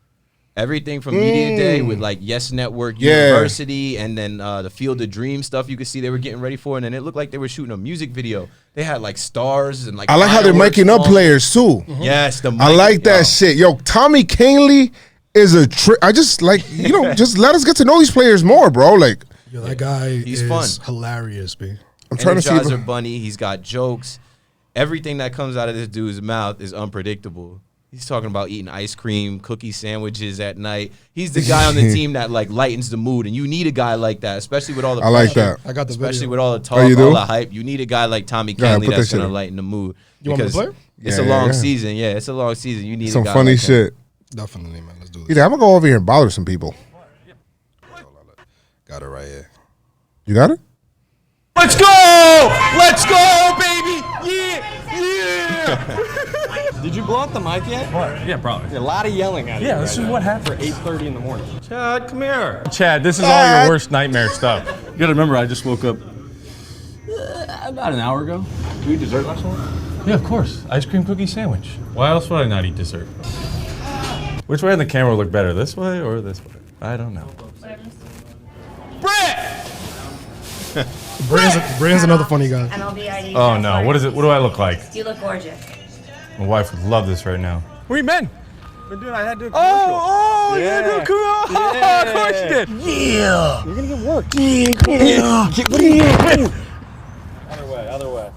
Everything from Media Day with like Yes Network University and then the Field of Dreams stuff you could see they were getting ready for. And then it looked like they were shooting a music video. They had like stars and like I like how they're fireworks miking up falling. players too. Yes, I like that shit. Yo, Tommy Canley is a trick. I just like, just let us get to know these players more, bro. Like, Yo, that guy He's is fun. hilarious, B. I'm trying to see. Energizer Bunny, he's got jokes. Everything that comes out of this dude's mouth is unpredictable. He's talking about eating ice cream, cookie sandwiches at night. He's the guy on the team that like lightens the mood, and you need a guy like that, especially with all the I like pressure, that. I got the especially video. with all the talk, you do? all the hype. You need a guy like Tommy Go ahead, Canley put that's that shit gonna in. lighten the mood. You want me to Because play? it's Yeah, a long yeah. season. Yeah, it's a long season. You need some a guy funny like him. shit. Definitely, man. Let's do this. He's like, I'm gonna go over here and bother some people. Got it right here. You got it? Let's go! Let's go, baby! Yeah! Did you blow out the mic yet? What? Yeah, probably. A lot of yelling at you. Yeah, this is what happens. For 8:30 in the morning. Chad, come here. Chad, this is all your worst nightmare stuff. You gotta remember, I just woke up about an hour ago. Did you eat dessert last night? Yeah, of course. Ice cream cookie sandwich. Why else would I not eat dessert? Which way on the camera look better, this way or this way? I don't know. Brand's another funny guy. MLB Oh no, what is it? What do I look like? You look gorgeous. My wife would love this right now. Where you been? But dude, I had to do a commercial. Oh, yeah. you do cool. Yeah. Of course you did. Yeah. You're gonna get work. Yeah. Other way.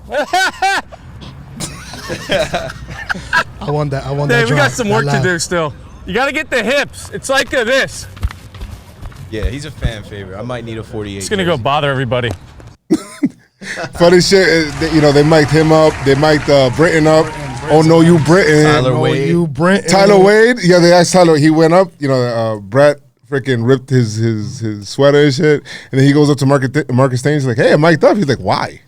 I want that. Hey, we job, got some that work to laugh. do still. You gotta get the hips. It's like this. Yeah, he's a fan favorite. I might need a 48. It's gonna go bother everybody. Funny shit. They mic'd him up. They mic'd Britton up. Oh no, you Britton. Tyler Wade. You Brent. Tyler Wade. Yeah, they asked Tyler. He went up. Brett freaking ripped his sweater and shit, and then he goes up to Marcus Thames. He's like, "Hey, I'm mic'd up." He's like, "Why?"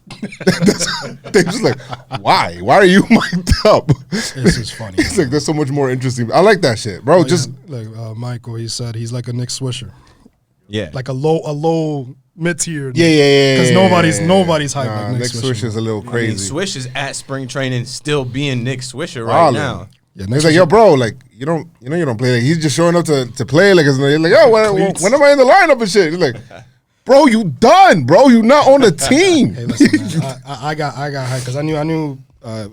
Thames is like, "Why? Why are you mic'd up?" This is funny. He's like, "There's so much more interesting." I like that shit, bro. Just like Michael, he said he's like a Nick Swisher, Yeah. like a low mid tier. yeah. Because nobody's hyped like Nick Nick Swisher. Swisher's a little I mean, crazy. Swish is at spring training still being Nick Swisher right Ballin'. now. Yeah, Nick He's like, Swisher- "Yo, bro, like you don't play. Like, he's just showing up to play. Like, he's like, yo, when am I in the lineup and shit?" He's like, "Bro, you done, bro. You not on the team." Hey, listen, man, I got hyped because I knew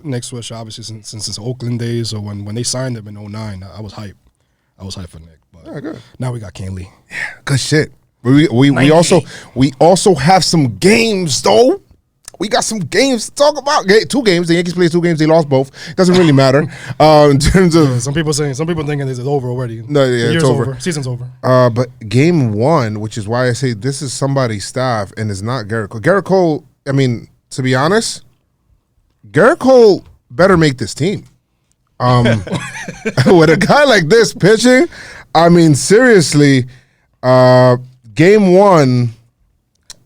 Nick Swisher obviously since his Oakland days. So when they signed him in 2009, I was hyped. I was hyped for Nick. But good. now we got Canley. Good shit. We also have some games though. We got some games to talk about. 2 games. The Yankees played 2 games. They lost both. Doesn't really matter. In terms of Some people thinking it's over already. No, yeah, The it's year's over. Season's over. but game 1, which is why I say this is somebody's staff and it's not Garrett Cole. Garrett Cole, I mean, to be honest, Garrett Cole better make this team. With a guy like this pitching, I mean, seriously, game 1,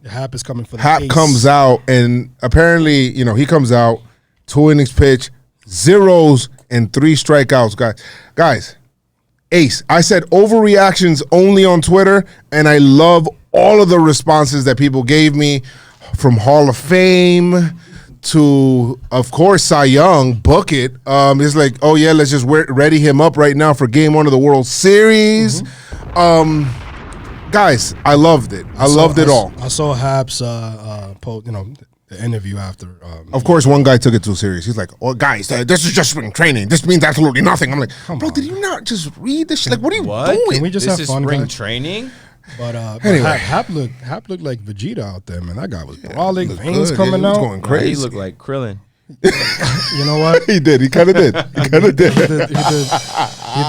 Happ is coming for the Happ ace. comes out, and apparently, he comes out, 2 innings pitch, 0s and 3 strikeouts, guys. Ace. I said overreactions only on Twitter, and I love all of the responses that people gave me, from Hall of Fame to, of course, Cy Young. Book it. It's like, oh yeah, let's just ready him up right now for Game 1 of the World Series. Guys, I loved it. I loved it all. I saw Happ's post, the interview after. Of course, one guy took it too serious. He's like, "Oh, guys, this is just spring training. This means absolutely nothing." I'm like, "Bro, did you not just read this shit? Like, what are you doing? Can we just This have is fun, spring guys? training. But Anyway. Hap looked like Vegeta out there, man. That guy was brolic, looked veins good. coming He was out. going crazy. He looked like Krillin. You know what? He did. He kind of did. He kind of did. He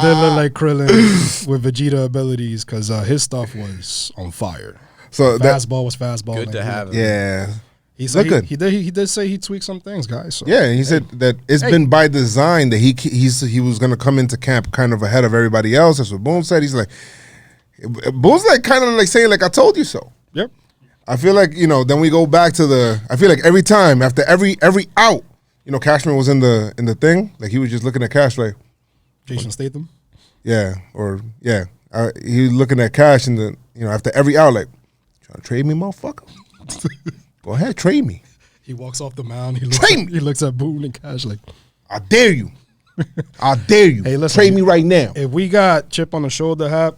did look like Krillin with Vegeta abilities, because his stuff was on fire. So Fastball was fastball. Good to have him. yeah. He said Look good. he did say he tweaked some things, guys. So. Yeah, he said that it's been by design that he was going to come into camp kind of ahead of everybody else. That's what Boone said. He's like, Boone's like kind of like saying like, I told you so. Yep. I feel like, then we go back to I feel like every time after every out, Cashman was in the thing, like he was just looking at Cash like, Jason Statham. yeah, or yeah. He was looking at Cash and after every out like, trying to trade me, motherfucker? Go ahead, trade me. He walks off the mound. He looks at Boone and Cash like, I dare you. I dare you. Hey, listen, trade me right now. if we got chip on the shoulder, Hap,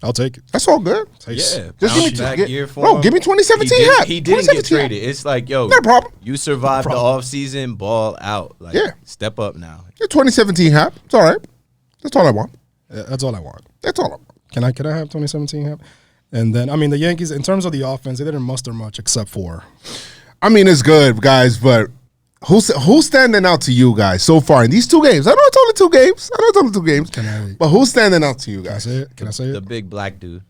I'll take it. That's all good. Yeah, Just bounce give me back year for bro, him. give me 2017 He Hap. He didn't get 2017 traded. It's like, yo, Not a problem. you survived the offseason, ball out. Like, Yeah. step up now. Yeah, 2017 Hap. It's all right. That's all I want. That's all I want. That's all I want. Can I have 2017 Hap? And then the Yankees, in terms of the offense, they didn't muster much except for. I mean, it's good, guys, but who's standing out to you guys so far in these 2 games? I know it's only 2 games. But who's standing out to you Can I guys? say it? Can I say The it? big black dude.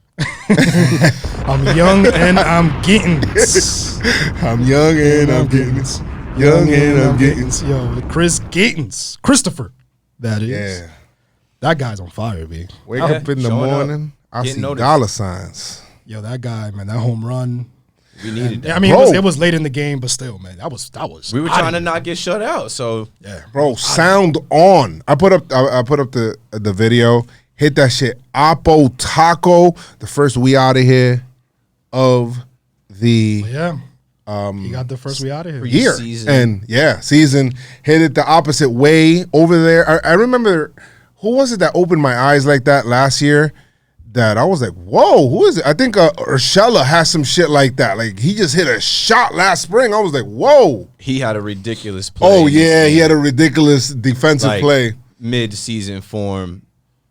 I'm young and I'm Gittens. I'm young and I'm getting it. Young and I'm getting it. Yo, Chris Gittens. Christopher. That is. Yeah. That guy's on fire, B. Wake up in the showing up. morning, I Getting see noticed. dollar signs. Yo, that guy, man, that home run. We needed that. I mean, Bro. it was late in the game, but still, man, that was. We were trying to not get shut out. So, Yeah, Bro, sound on. I put up the video. Hit that shit. Oppo Taco, the first we out of here of the Yeah. He got the first we out of here. year. Season. And season. Hit it the opposite way over there. I remember, who was it that opened my eyes like that last year? That I was like, whoa, who is it? I think Urshela has some shit like that. Like, he just hit a shot last spring. I was like, whoa. he had a ridiculous play. Oh, yeah, he had a ridiculous defensive Like, play. mid-season form.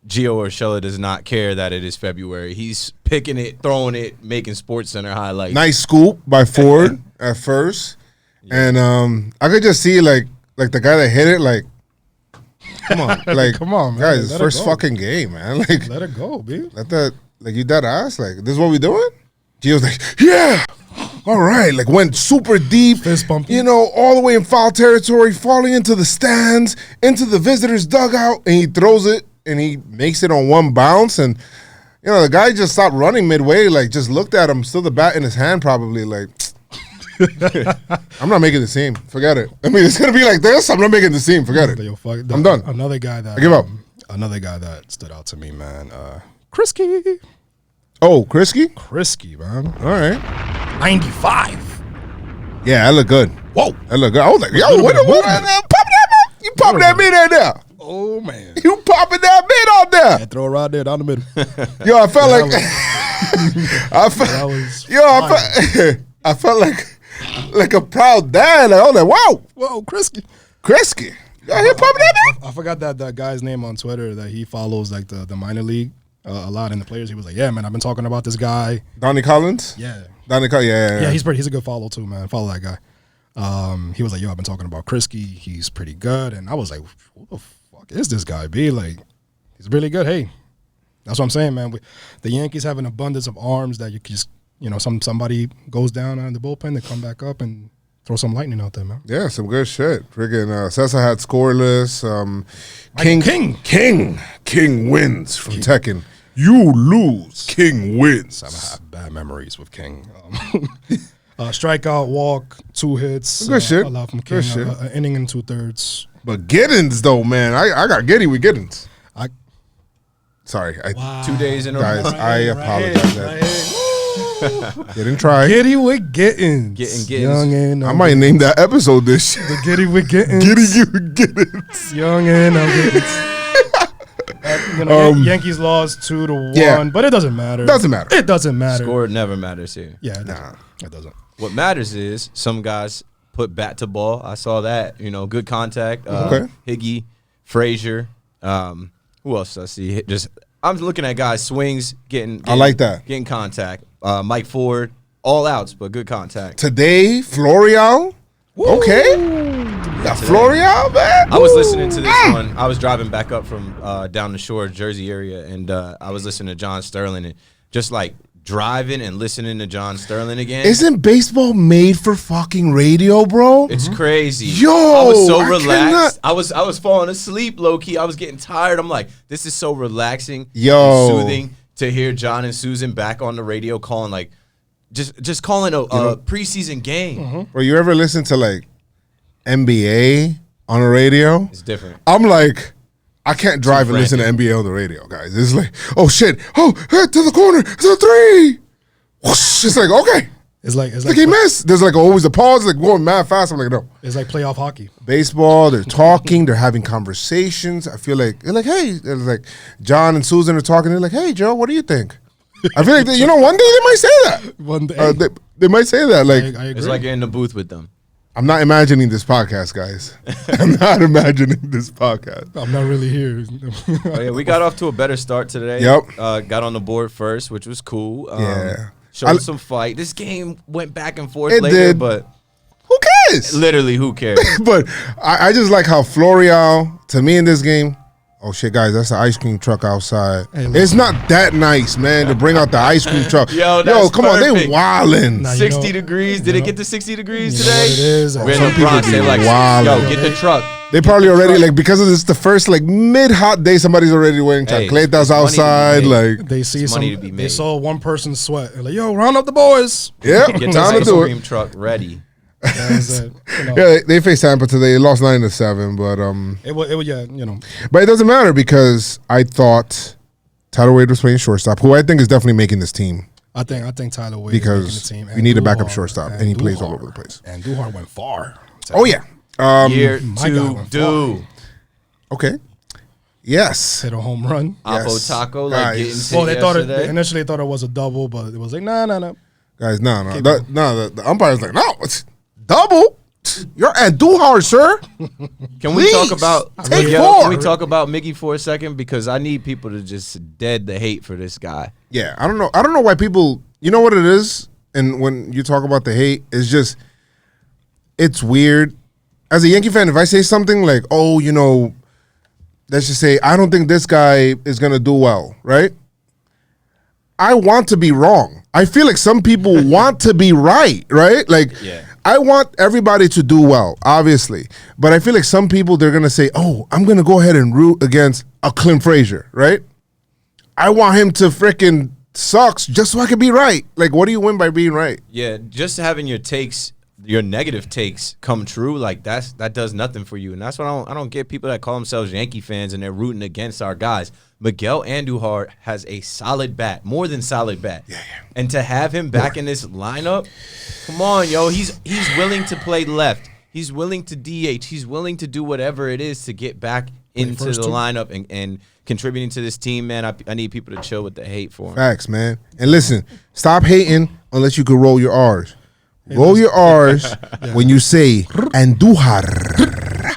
Gio Urshela does not care that it is February. He's picking it, throwing it, making SportsCenter highlights. Nice scoop by Ford at first. And I could just see, like the guy that hit it, like, come on. Like, Come on, man. guys, Let it first go. fucking game, man. Like, Let it go, B. let that, like, you dead ass? Like, this is what we doing? Gio's like, yeah, all right. Like, went super deep, Fist bumping. all the way in foul territory, falling into the stands, into the visitor's dugout, and he throws it, and he makes it on one bounce, and, the guy just stopped running midway, like, just looked at him, still the bat in his hand, probably, like, I'm not making the team. Forget it. I mean, it's going to be like this. I'm not making the team. Forget it. Yo, fuck, I'm done. Another guy that I give up. Another guy that stood out to me, man. Krisky. Oh, Krisky? Krisky, man. All right. 95. Yeah, that look good. Whoa. That look good. I was like, yo, little what? bit of movement. Pop that mid. You popping that mid right there. Oh, man. You popping that mid out there. Yeah, throw it right there down the middle. Yo, I felt like That was I felt like a proud dad. Like, I was like, wow, Whoa, Krisky. Krisky. Y'all here popping that mid? I forgot that guy's name on Twitter that he follows, like, the minor league a lot, and the players. He was like, yeah, man, I've been talking about this guy. Donnie Collins? Yeah. Donnie Collins, Yeah, he's a good follow, too, man. Follow that guy. He was like, yo, I've been talking about Krisky. He's pretty good. And I was like, who the fuck is this guy, B? Like, he's really good. Hey, that's what I'm saying, man. The Yankees have an abundance of arms that you can just, somebody goes down on the bullpen, they come back up and throw some lightning out there, man. Yeah, some good shit. Freaking Sessa had scoreless. King wins from Tekken. You lose. King wins. I have bad memories with King. Strikeout, walk, 2 hits. Good shit. Allowed from King. Good shit. An inning and 2/3. But Gittens, though, man, I got giddy with Gittens. Sorry. 2 days in a row. Guys, I apologize. Didn't try. Giddy with Gittens. Gittens. Young and I might name that episode this shit. the Giddy with Gittens. Giddy with Gittens. Young and Gittens. Yankees lost 2-1, Yeah. but it doesn't matter. Doesn't matter. It doesn't matter. Score never matters here. Yeah, it doesn't. What matters is some guys put bat to ball. I saw that. Good contact. Okay. Higgy, Frazier. Who else I see? I'm looking at guys swings, getting I like that. Getting contact. Mike Ford, all outs, but good contact. Today, Florial. Okay. Got Florial, man. I was listening to this one. I was driving back up from down the shore, Jersey area, and I was listening to John Sterling, and just like driving and listening to John Sterling again. Isn't baseball made for fucking radio, bro? It's crazy. Yo, I was so I relaxed. cannot- I was falling asleep low key. I was getting tired. I'm like, this is so relaxing, Yo. and soothing to hear John and Susan back on the radio calling like, just calling a preseason game. Bro, you ever listen to like NBA on the radio? It's different. I'm like, I can't drive and listen to NBA on the radio, guys. It's like, oh shit, hit to the corner, it's a three. Whoosh. It's like, okay. It's like he missed. There's like always a pause, like going mad fast. I'm like, no. It's like playoff hockey. Baseball, they're talking, they're having conversations. I feel like they're like, hey, it's like John and Susan are talking. They're like, hey, Joe, what do you think? I feel like one day they might say that. One day. They might say that. Like, I agree. It's like you're in the booth with them. I'm not imagining this podcast, guys. I'm not imagining this podcast. I'm not really here. Oh, yeah, we got off to a better start today. Yep. Got on the board first, which was cool. Yeah. Showed some fight. This game went back and forth It later, did. but Who cares? literally, who cares? But I just like how Florial, to me in this game, oh shit, guys, that's the ice cream truck outside. Hey, It's not that nice, man, to bring out the ice cream truck. Yo, that's come on, they perfect. wildin'. Nah, 60 degrees. Did it get to 60 degrees You know today? what it is? We're in Some the Bronx. people They're be like, wildin'. yo, get the truck. They probably already, like, because of this, the first, like, mid-hot day, somebody's already wearing Hey, chocolatas it's money to be outside, made. like, They see It's money to be they made. saw one person sweat. They're like, yo, round up the boys. yeah, Get the time to ice do cream it. truck ready. That's it. Yeah, they faced Tampa today. They lost 9-7, but It was but it doesn't matter because I thought Tyler Wade was playing shortstop, who I think is definitely making this team. I think Tyler Wade Because is making the team. we need a backup Duhar- shortstop, and he plays all over the place. And Duhar went far. Oh yeah. Year my God, to went do. Okay. Yes. Hit a home run. Oppo Yes. Taco, Guys. like getting Well, they thought yesterday. initially they thought it was a double, but it was like no. Guys, no. The umpire's like, no, it's double. You're at Duhar, sir. Can we Please, talk about take Miguel? four. Can we talk about Miggy for a second? Because I need people to just dead the hate for this guy. Yeah, I don't know why people. You know what it is, and when you talk about the hate, it's just, it's weird. As a Yankee fan, if I say something like, "Oh, let's just say I don't think this guy is gonna do well," right? I want to be wrong. I feel like some people want to be right? Like, Yeah. I want everybody to do well, obviously, but I feel like some people they're gonna say, "Oh, I'm gonna go ahead and root against a Clint Frazier," right? I want him to freaking sucks just so I can be right. Like, what do you win by being right? Yeah, just having your negative takes come true, like that does nothing for you. And that's what I don't get people that call themselves Yankee fans and they're rooting against our guys. Miguel Andujar has a solid bat, more than solid bat. Yeah. And to have him back in this lineup, come on, yo, he's willing to play left. He's willing to DH. He's willing to do whatever it is to get back into the lineup and contributing to this team, man. I need people to chill with the hate for him. Facts, man. And listen, stop hating unless you can roll your R's. Roll your R's when you say Andujar.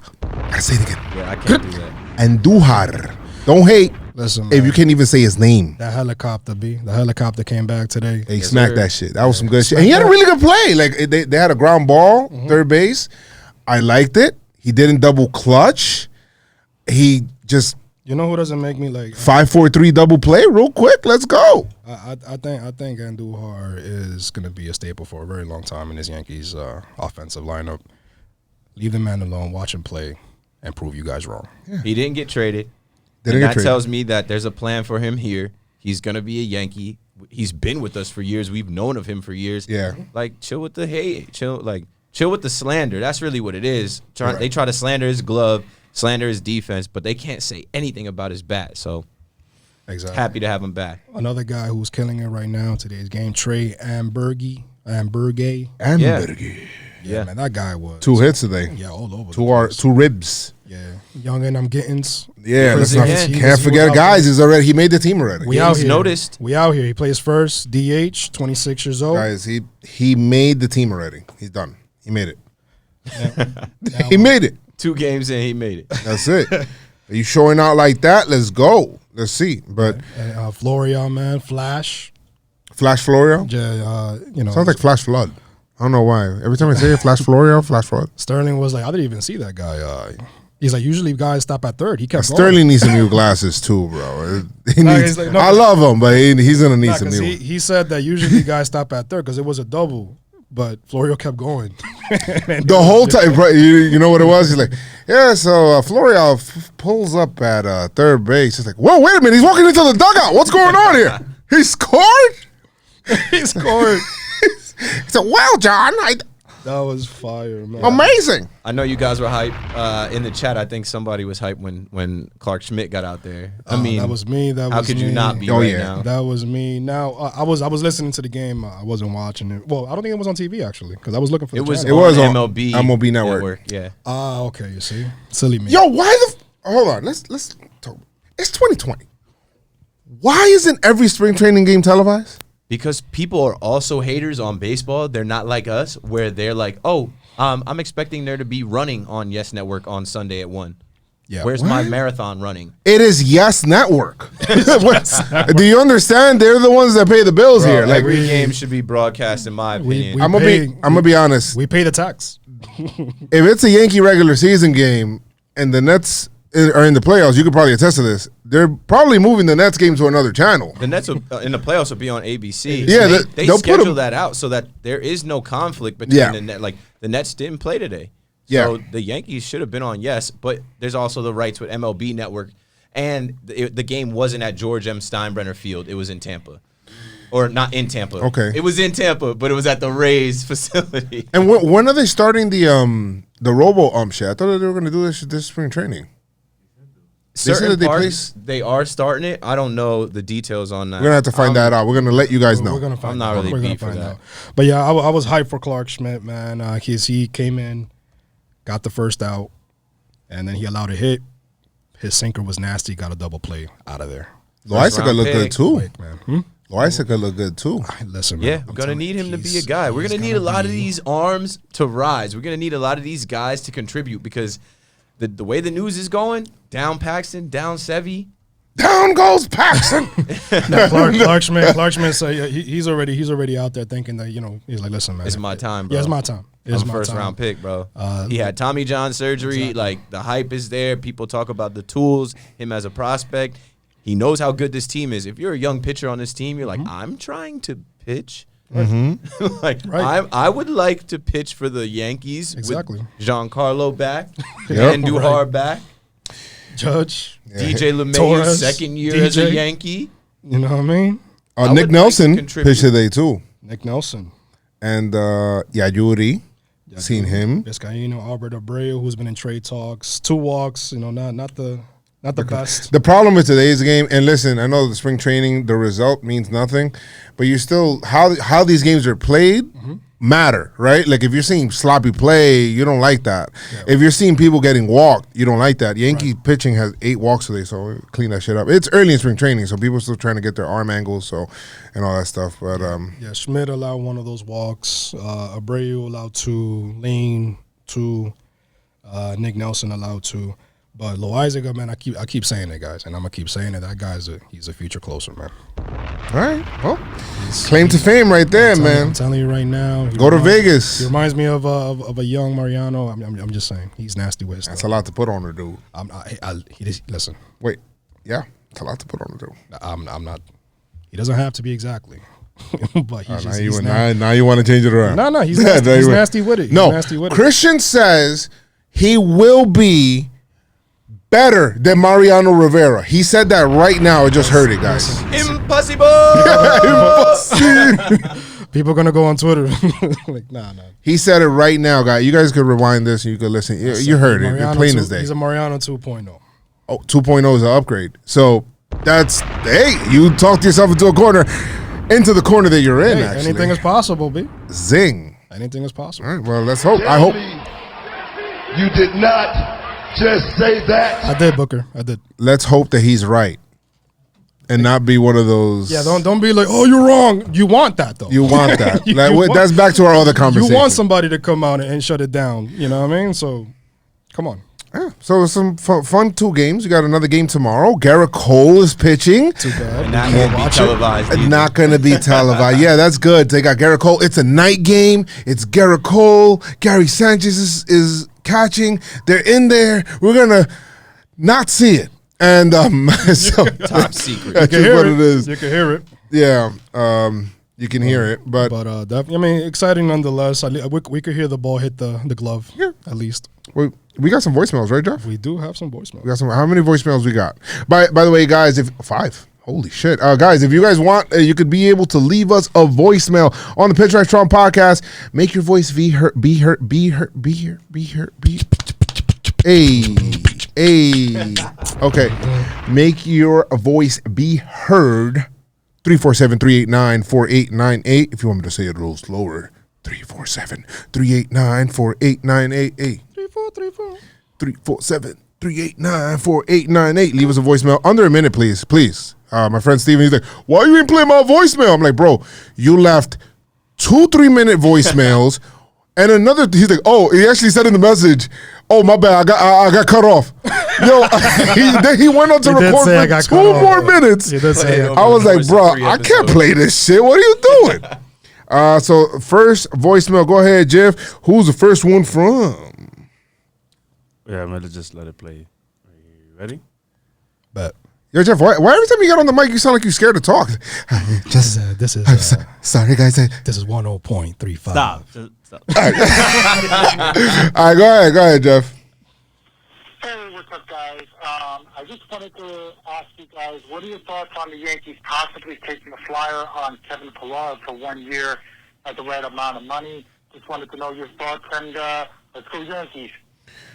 I say it again. Yeah, I can't do that. Andujar. Don't hate Listen, if you can't even say his name. that helicopter, the helicopter came back today. He Yes, smacked sir. that shit. That was some good shit. And he had a really good play. Like, they had a ground ball, third base. I liked it. He didn't double clutch. He just You know who doesn't make me like 5-4-3 double play real quick. Let's go. I think Andujar is going to be a staple for a very long time in this Yankees offensive lineup. Leave the man alone, watch him play, and prove you guys wrong. He didn't get traded. Didn't And get that traded. tells me that there's a plan for him here. He's going to be a Yankee. He's been with us for years. We've known of him for years. Yeah. Like, chill with the hate. Chill with the slander. That's really what it is. They try to slander his glove, slander his defense, but they can't say anything about his bat. So Exactly. Happy to have him back. Another guy who's killing it right now in today's game, Trey Amberge. Yeah, man, that guy was 2 hits today. Yeah, all over. 2 ribs. Yeah, young and I'm Gittens. Yeah, let's not, again. can't forget, guys. He made the team already. We out here. Noticed. We out here. He plays first, DH, 26 years old. Guys, he made the team already. He's done. He made it. He made it. 2 games in, he made it. That's it. Are you showing out like that? Let's go. Let's see. But Florio, man, Flash. Florio? Sounds like Flash Flood. I don't know why. Every time I say it, Flash Florio, Flash Flood. Sterling was like, I didn't even see that guy. He's like, usually guys stop at third. He kept going. Sterling needs some new glasses too, bro. No, I love him, but he's gonna need some new. He said that usually guys stop at third because it was a double, but Florio kept going. The whole time, bro, you know what it was? He's like, yeah, so Florio pulls up at third base. He's like, whoa, wait a minute, he's walking into the dugout. What's going on here? He scored? He scored. He said, well, John, that was fire, man. Amazing. I know you guys were hype. In the chat, I think somebody was hype when Clark Schmidt got out there. I mean, that was me. How could you not be now? That was me. Now, I was listening to the game. I wasn't watching it. Well, I don't think it was on TV, actually, because I was looking for the channel. It was on MLB Network. Yeah. Okay, you see? Silly me. Yo, why hold on. Let's talk. It's 2020. Why isn't every spring training game televised? Because people are also haters on baseball. They're not like us, where they're like, oh, I'm expecting there to be running on Yes Network on Sunday at 1. Yeah, where's my marathon running? It is Yes Network. Do you understand? They're the ones that pay the bills here. Like, every game should be broadcast, in my opinion. I'm gonna be honest. We pay the tax. If it's a Yankee regular season game and the Nets are in the playoffs, you could probably attest to this. They're probably moving the Nets game to another channel. The Nets in the playoffs will be on ABC. Yeah, they schedule that out so that there is no conflict between the net. Like the Nets didn't play today. So the Yankees should have been on Yes, but there's also the rights with MLB Network. And the game wasn't at George M. Steinbrenner Field. It was in Tampa. Or not in Tampa. Okay. It was in Tampa, but it was at the Rays facility. And when are they starting the robo shit? I thought they were going to do this spring training. Certain parts, they are starting it. I don't know the details on that. We're going to have to find that out. We're going to let you guys know. We're gonna find I'm not out. really beat for that. But yeah, I was hyped for Clark Schmidt, man. He came in, got the first out, and then he allowed a hit. His sinker was nasty. Got a double play out of there. Loaiza looked good too. Quick, man. Loaiza looked good too. Listen, man, yeah, we're going to need him to be a guy. We're going to need a lot of these arms to rise. We're going to need a lot of these guys to contribute because the way the news is going, down Paxton, down Sevy. Down goes Paxton. Clark Schmidt said he's already out there thinking that, he's like, listen, man. It's my time, bro. Yeah, it's my time. It's my first round pick, bro. He had Tommy John surgery. Exactly. Like, the hype is there. People talk about the tools, him as a prospect. He knows how good this team is. If you're a young pitcher on this team, you're like, I'm trying to pitch. Mm-hmm. I would like to pitch for the Yankees with Giancarlo back, Andujar back, Judge, DJ LeMahieu, Torres, second year as a Yankee. You know what I mean? Nick Nelson pitched today too. Nick Nelson and Yuri. Seen him. Vizcaino, Albert Abreu, who's been in trade talks, 2 walks. Not the best. The problem with today's game, and listen, I know the spring training, the result means nothing, but you still how these games are played matter, right? Like if you're seeing sloppy play, you don't like that. Yeah. If you're seeing people getting walked, you don't like that. Yankee pitching has 8 walks today, so clean that shit up. It's early in spring training, so people are still trying to get their arm angles, and all that stuff. But Schmidt allowed 1 of those walks. Abreu allowed 2. Lane 2. Nick Nelson allowed 2. But Loaiza, man, I keep saying it, guys, and I'm gonna keep saying it. That guy's he's a future closer, man. All right, well, claim to fame right there, man. I'm telling you right now. Go to Vegas. He reminds me of a young Mariano. I'm just saying, he's nasty with his stuff. That's a lot to put on her, dude. Listen. Wait, yeah, it's a lot to put on her, dude. I'm not. He doesn't have to be exactly. But he's now you want to change it around. No, he's nasty, he's nasty with it. No, Christian says he will be better than Mariano Rivera. He said that right now. I just heard it, guys. Impossible. People are going to go on Twitter. Like, nah. He said it right now, guys. You guys could rewind this and you could listen. You heard it. Plain as day. He's a Mariano 2.0. Oh, 2.0 is an upgrade. So Hey, you talked yourself into the corner that you're in. Hey, actually, anything is possible, B. Zing. Anything is possible. All right, well, let's hope. I hope you did not just say that. I did, Booker. I did. Let's hope that he's right, and not be one of those. Yeah, don't be like, oh, you're wrong. You want that though. You want that. want, that's back to our other conversation. You want somebody to come out and shut it down. You know what I mean? So, come on. Yeah, so some fun 2 games. We got another game tomorrow. Garrett Cole is pitching. Too bad. And not going to be televised either. Not going to be televised. Yeah, that's good. They got Garrett Cole. It's a night game. It's Garrett Cole. Gary Sanchez is catching. They're in there. We're going to not see it. And so top secret. That's just what it is. You can hear it. Yeah. You can hear it. But definitely, I mean, exciting nonetheless. We could hear the ball hit the glove, at least. We got some voicemails, right, Jeff? We do have some voicemails. We got some. How many voicemails we got? By the way, guys, if 5. Holy shit. Guys, if you guys want, you could be able to leave us a voicemail on the Pinstripe Strong podcast. Make your voice be heard. Hey. Okay. Make your voice be heard. 347-389-4898. If you want me to say it a little slower, 347-389-4898. 347-389-4898. Leave us a voicemail under a minute, please. My friend Steven, he's like, why you ain't playing my voicemail? I'm like, bro, you left 2 3-minute voicemails and another. He's like, oh, he actually said in the message, oh, my bad, I got cut off. Yo, he went on to record for 2 more minutes. I was like, bro, I can't play this shit. What are you doing? So first voicemail, go ahead, Jeff. Who's the first one from? Yeah, I'm gonna just let it play. Are you ready? Bet. Yo, Jeff, why every time you get on the mic, you sound like you're scared to talk? Sorry, guys. This is 10.35. Stop. All right, go ahead, Jeff. Hey, what's up, guys? I just wanted to ask you guys, what are your thoughts on the Yankees possibly taking a flyer on Kevin Pillar for 1 year at the right amount of money? Just wanted to know your thoughts, and let's go Yankees.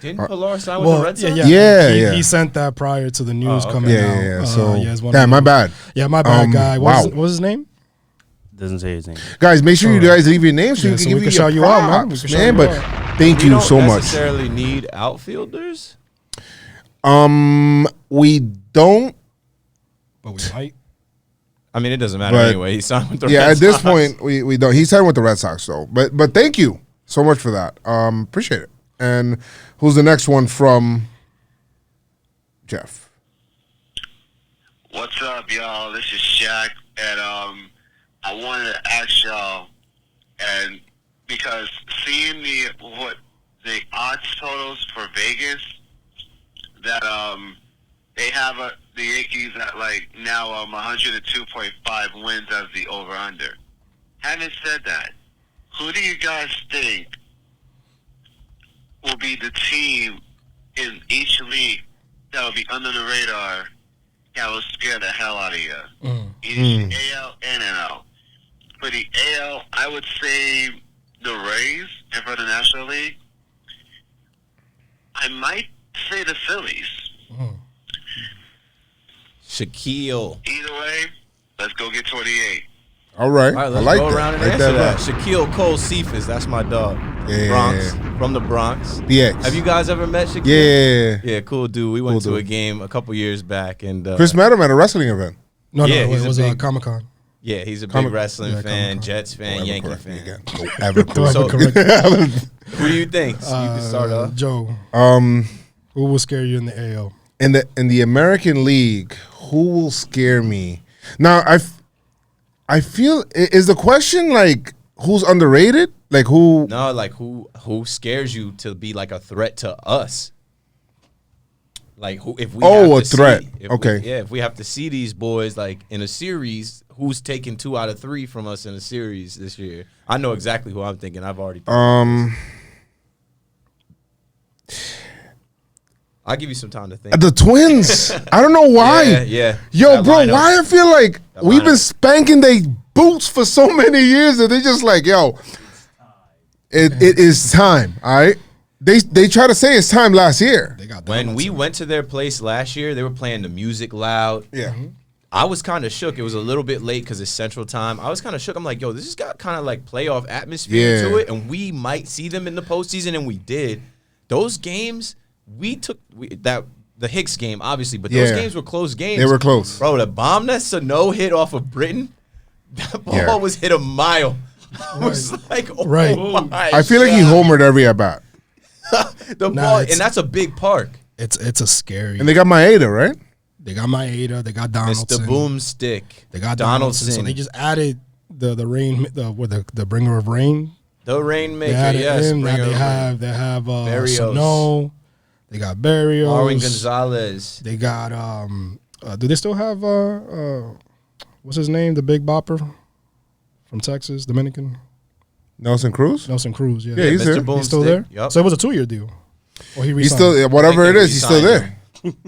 Didn't Pillar sign with the Red Sox? Yeah. He sent that prior to the news coming out. Yeah. So, damn, my bad. Yeah, my bad, guy. Wow. What was his name? Doesn't say his name. Guys, make sure you guys leave your name so we can give you shout you out, man. But thank you so much. We don't necessarily need outfielders. We don't. But we might. I mean, it doesn't matter anyway. He signed with the Red Sox. Yeah, at this point, we don't. He signed with the Red Sox, though. But thank you so much for that. Appreciate it. And who's the next one from Jeff? What's up, y'all? This is Shaq, and I wanted to ask y'all, and because seeing the odds totals for Vegas, that they have the Yankees at now 102.5 wins as the over/under. Having said that, who do you guys think will be the team in each league that will be under the radar that will scare the hell out of you? Either AL and NL. For the AL, I would say the Rays, and for the National League, I might say the Phillies. Shaquille. Either way, let's go get 28. All right. Let's I like go that. around and Like answer that. that. Shaquille Cole Cephas, that's my dog. Yeah. Bronx, from the Bronx. BX. Have you guys ever met Shaquille? Yeah. Yeah, cool dude. We went Cool to a dude. game a couple years back, and Chris met him at a wrestling event. No, Yeah, it he's a was big- Comic-Con. yeah, he's a big Comic- wrestling fan, Comic-Con. Jets fan, Yankee Correct me fan. again. Don't ever correct So- me. Who do you think? So you can start off. Joe, who will scare you in the AL? In the American League, who will scare me? Now, I feel, is the question like who's underrated? Like who? No, like who scares you to be like a threat to us? Like who? If we Oh, have a to threat. see- if Okay. if we have to see these boys like in a series, who's taking 2 out of 3 from us in a series this year? I know exactly who I'm thinking. I've already. I'll give you some time to think. The Twins. I don't know why. Yeah. Yo, That bro, lineup. why I feel like That we've been lineup. spanking they boots for so many years that they just like, yo, it is time. All right. They try to say it's time last year. When we went to their place last year, they were playing the music loud. Yeah. I was kind of shook. It was a little bit late because it's Central Time. I was kind of shook. I'm like, yo, this has got kind of like playoff atmosphere to it, and we might see them in the postseason, and we did. Those games, the Hicks game, obviously, but those games were close games. They were close. Bro, the bomb that's a no-hit off of Britain, that ball was hit a mile. I was like, oh my I feel like he homered every at-bat. Ball, and that's a big park. It's a scary. And they got Maeda, right? They got Maeda. They got Donaldson. It's the boomstick. They got Donaldson. So they just added the bringer of rain. The rainmaker, They added yes. him. Now they have Sano. They got Barrios. Marwin Gonzalez. They got do they still have what's his name? The big bopper from Texas, Dominican. Nelson Cruz? Nelson Cruz, yeah. Yeah, he's there. He's still there? Yep. So it was a 2-year deal. Or he He's resigned. still, whatever it is, he's still there.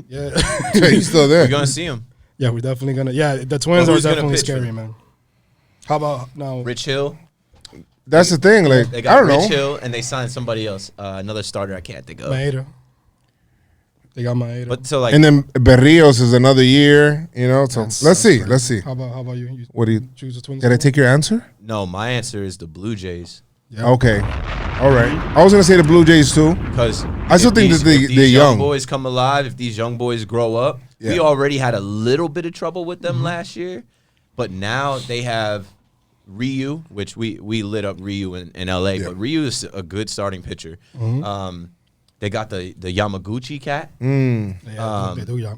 Yeah. Yeah, he's still there. We're going to see him. Yeah, we're definitely going to. Yeah, the Twins are who's gonna definitely pitch for scary, them? man. How about now? Rich Hill. That's the thing. Like, They I got don't Rich know. Hill, and they signed somebody else, another starter I can't think of. Maeda. They got Maeda. But so like, And then Berrios is another year, you know. So let's see. crazy. Let's see. How about you? What do you choose the Twins? Did I take your answer? no, my answer is the Blue Jays. Yep. Okay. All right. I was gonna say the Blue Jays too. Because I still think that they're they're young. boys come alive, if these young boys grow up, we already had a little bit of trouble with them last year, but now they have Ryu, which we lit up Ryu in LA, but Ryu is a good starting pitcher. They got the Yamaguchi cat. Yeah, they do, yeah.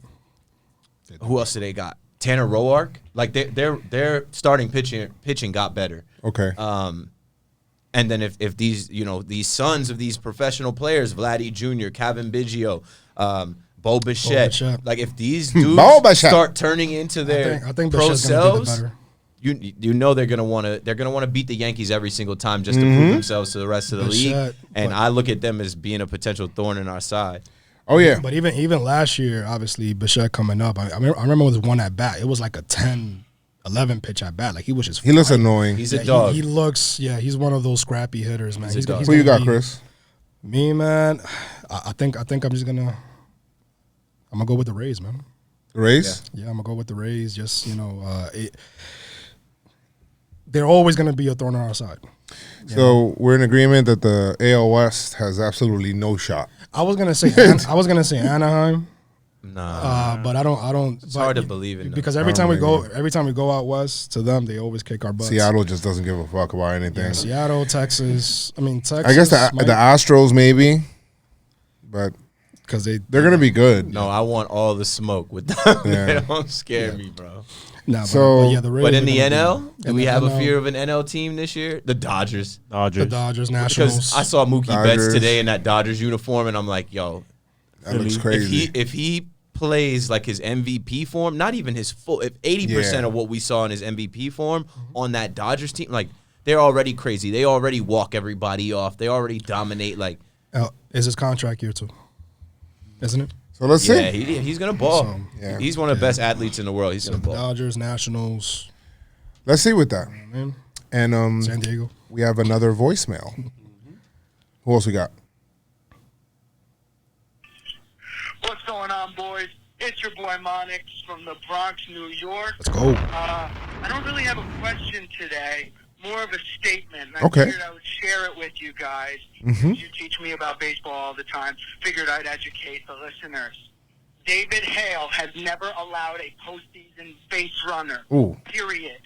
Who else do they got? Tanner Roark. Like their starting pitching got better. Okay. And then if these these sons of these professional players, Vladdy Jr., Kevin Biggio, Bo Bichette, like if these dudes start turning into their I think pro Bichette's gonna be the selves, better. you know they're gonna want to beat the Yankees every single time just to prove themselves to the rest of the league. And I look at them as being a potential thorn in our side. Oh yeah. But even last year, obviously Bichette coming up. I remember it was one at bat. It was like a 10-11 pitch at bat. Like he was just. He looks annoying. He's a dog. He looks. Yeah, he's one of those scrappy hitters, man. He's Who you got, Chris? Me, man. I think I'm just gonna. I'm gonna go with the Rays, man. Rays? Yeah, I'm gonna go with the Rays. Just they're always gonna be a thorn on our side. So we're in agreement that the AL West has absolutely no shot. I was gonna say Anaheim. Nah, but I don't. It's hard to believe in because every time we go out west to them, they always kick our butts. Seattle just doesn't give a fuck about anything. Yeah, Seattle, Texas. I mean, Texas. I guess the Astros maybe, but because they're gonna be good. No, I want all the smoke with them. Yeah. They don't scare me, bro. Nah, So- but the Rays But in are the gonna NL, be- do in we the have a NL, fear of an NL team this year? The Dodgers. The Dodgers, Nationals. Because I saw Mookie Dodgers. Betts today in that Dodgers uniform, and I'm like, yo, That looks crazy. if he plays like his MVP form, not even his full, if 80% of what we saw in his MVP form on that Dodgers team, like they're already crazy. They already walk everybody off. They already dominate. Like, is his contract year too? Isn't it? So let's yeah, see. he's gonna ball. So, yeah. He's one of the best athletes in the world. He's gonna ball. Dodgers, Nationals, Let's see with that. man. And San Diego. we have another voicemail. Who else we got? What's going on, boys? It's your boy Monix from the Bronx, New York. Let's go. I don't really have a question today, more of a statement. And I Okay. figured I would share it with you guys. Mhm. You teach me about baseball all the time. Figured I'd educate the listeners. David Hale has never allowed a postseason base runner. Ooh. Period.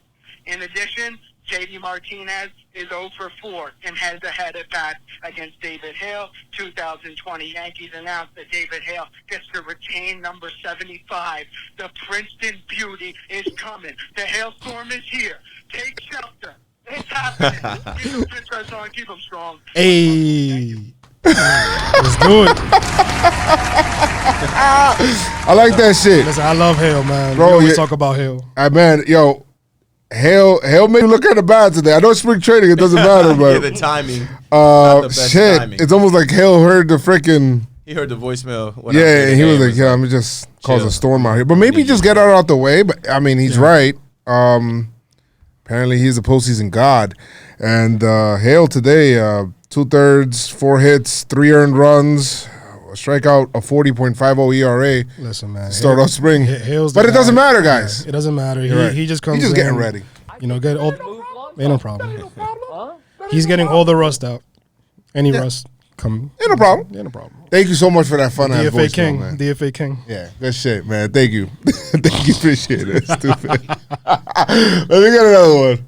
In addition, J.D. Martinez is 0 for 4 and head-to-head at bat against David Hale. 2020 Yankees announced that David Hale gets to retain number 75. The Princeton Beauty is coming. The hailstorm is here. Take shelter. It's happening. Keep them Pinstripe on. Keep them strong. Hey. Let's do it. I like that shit. Listen, I love Hale, man. Bro, we always yeah. talk about Hale. Man, yo, Hale made me look at the bad today. I know spring training, it doesn't matter, Yeah, but the timing. Not the best shit, timing. it's almost like Hale heard the freaking He heard the voicemail. When I yeah, said and he hey, was it like, yeah, I'm like, just cause a chill. storm out here. But maybe just get out the way. But I mean, he's right. Apparently, he's a postseason god. And Hale today, 2/3, 4 hits, 3 earned runs. strikeout, a 40.50 ERA. Listen, man. Start off spring. Hale's But the it doesn't guy. matter, guys. Yeah, it doesn't matter. Right. He just comes He's just getting in, ready. You know, get all. Ain't no problem. He's getting all the rust out. Any rust come. Ain't no problem. Ain't no problem. Thank you so much for that fun ass DFA voicemail, King. man. DFA King. Yeah, good shit, man. Thank you. Thank you. Appreciate it. Stupid. Let me get another one.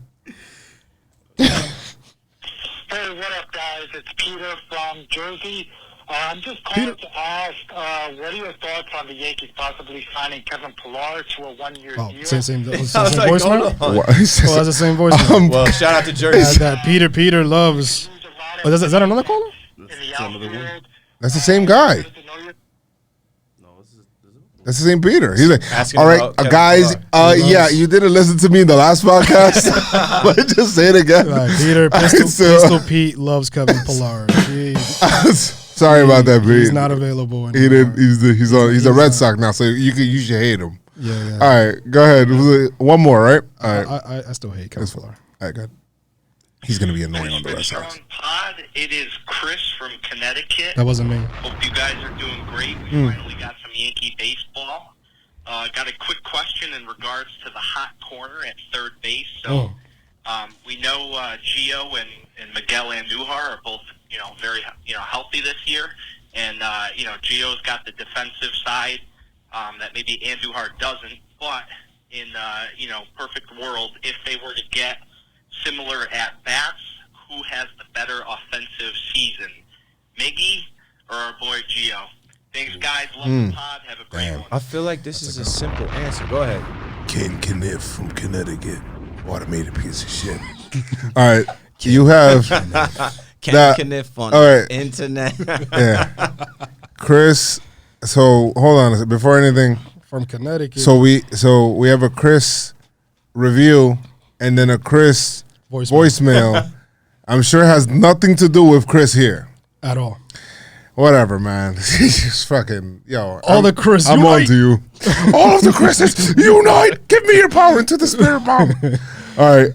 Hey, what up, guys? It's Peter from Jersey. I'm just calling to ask, what are your thoughts on the Yankees possibly signing Kevin Pillar to a one-year deal? Same I was voicemail? hold on. What? That's the same voicemail. Well, shout out to Jersey. That Peter loves. Oh, is that another caller? That's the same guy. That's the same Peter. He's like, Asking all right, about Kevin guys. Pillar. Yeah, you didn't listen to me in the last podcast. But just say it again. Peter All right, Pistol Pete loves Kevin Pillar. Sorry about that, Pete. He's not available anymore. He didn't. He's a Red Sox now, so you should hate him. Yeah. All right, go ahead. One more, right? All right. I still hate Kevin Pillar. All right, good. He's gonna be annoying on the Red Sox. Pod, it is Chris from Connecticut. That wasn't me. Hope you guys are doing great. We finally got some Yankee baseball. Got a quick question in regards to the hot corner at third base. So we know Gio and Miguel Andujar are both very healthy this year, and Gio's got the defensive side that maybe Andujar doesn't. But in perfect world, if they were to get similar at bats, who has the better offensive season, Miggy or our boy Gio? Thanks, guys. Love the pod. Have a great one. I feel like this is a simple answer. Go ahead. Ken Kniff from Connecticut, automated piece of shit. All right, you have Ken Kniff on the internet. Yeah, Chris. So hold on a second. Before anything, from Connecticut. So we have a Chris review and then a Chris voicemail. I'm sure it has nothing to do with Chris here at all. Whatever, man. Just fucking the Chris. I'm unite. on to you. All of the Chris's unite. Give me your power into the spirit bomb. All right.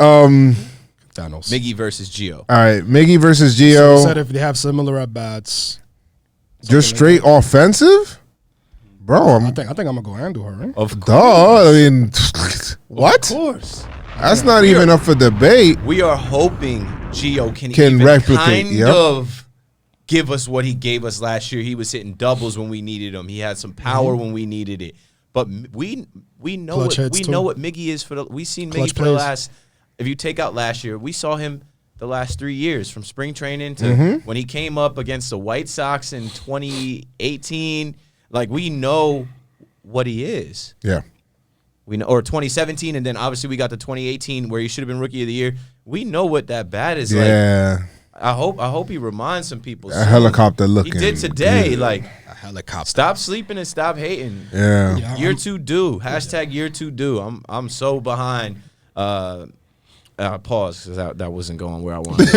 Thanos. Miggy versus Gio. All right. Miggy versus So Gio. you said if they have similar at bats, just straight offensive, bro. I think I'm gonna go Andujar, right? Of course. Duh. I mean, what? Of course. That's not even up for debate. We are hoping Gio can even replicate. kind of give us what he gave us last year. He was hitting doubles when we needed him. He had some power when we needed it. But we know what Miggy is we've seen Miggy for the last. If you take out last year, we saw him the last 3 years from spring training to when he came up against the White Sox in 2018. Like, we know what he is. Yeah. We know, or 2017, and then obviously we got the 2018 where he should have been Rookie of the Year. We know what that bat is like. Yeah. I hope he reminds some people. A helicopter looking. He did today. Yeah. Like, a helicopter. Stop sleeping and stop hating. Yeah. Year 2 due. Hashtag year 2 due. I'm so behind. Pause because that wasn't going where I wanted.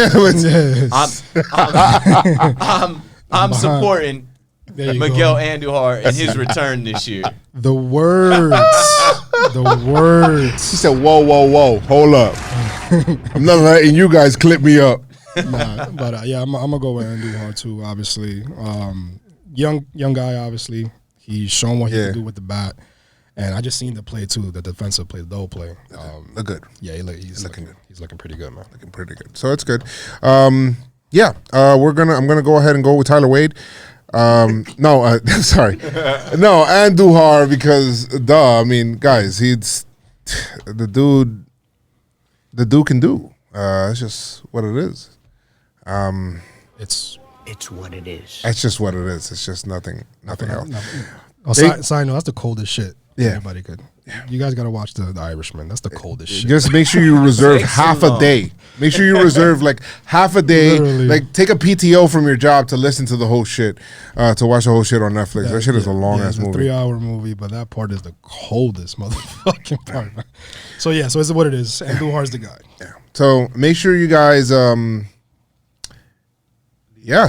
I'm supporting Miguel Andujar in his return this year. The words. The words. He said, whoa. Hold up. I'm not letting you guys clip me up. Nah, but I'm gonna go with Andujar too. Obviously, young guy. Obviously, he's shown what he can do with the bat, and I just seen the play too. The defensive play, the whole play. Look good. Yeah, he's looking good. He's looking pretty good, man. Looking pretty good. So it's good. I'm gonna go ahead and go with Tyler Wade. Sorry, no, Andujar because I mean, guys, he's the dude. The dude can do. It's just what it is. It's what it is. It's just what it is. It's just nothing else. Side note, that's the coldest shit. Yeah. Everybody could. You guys got to watch the Irishman. That's the coldest shit. Just make sure you reserve half a day. Make sure you reserve like half a day. Literally. Like take a PTO from your job to listen to the whole shit, to watch the whole shit on Netflix. That shit is a long ass movie. It's a 3-hour movie, but that part is the coldest motherfucking part. So it's what it is. Andujar's the guy. Yeah. So make sure you guys,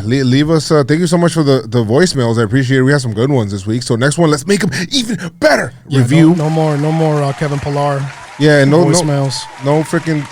leave us. Thank you so much for the voicemails. I appreciate it. We have some good ones this week. So next one, let's make them even better. Yeah, Review. No more Kevin Pillar. Yeah, no voicemails. No freaking.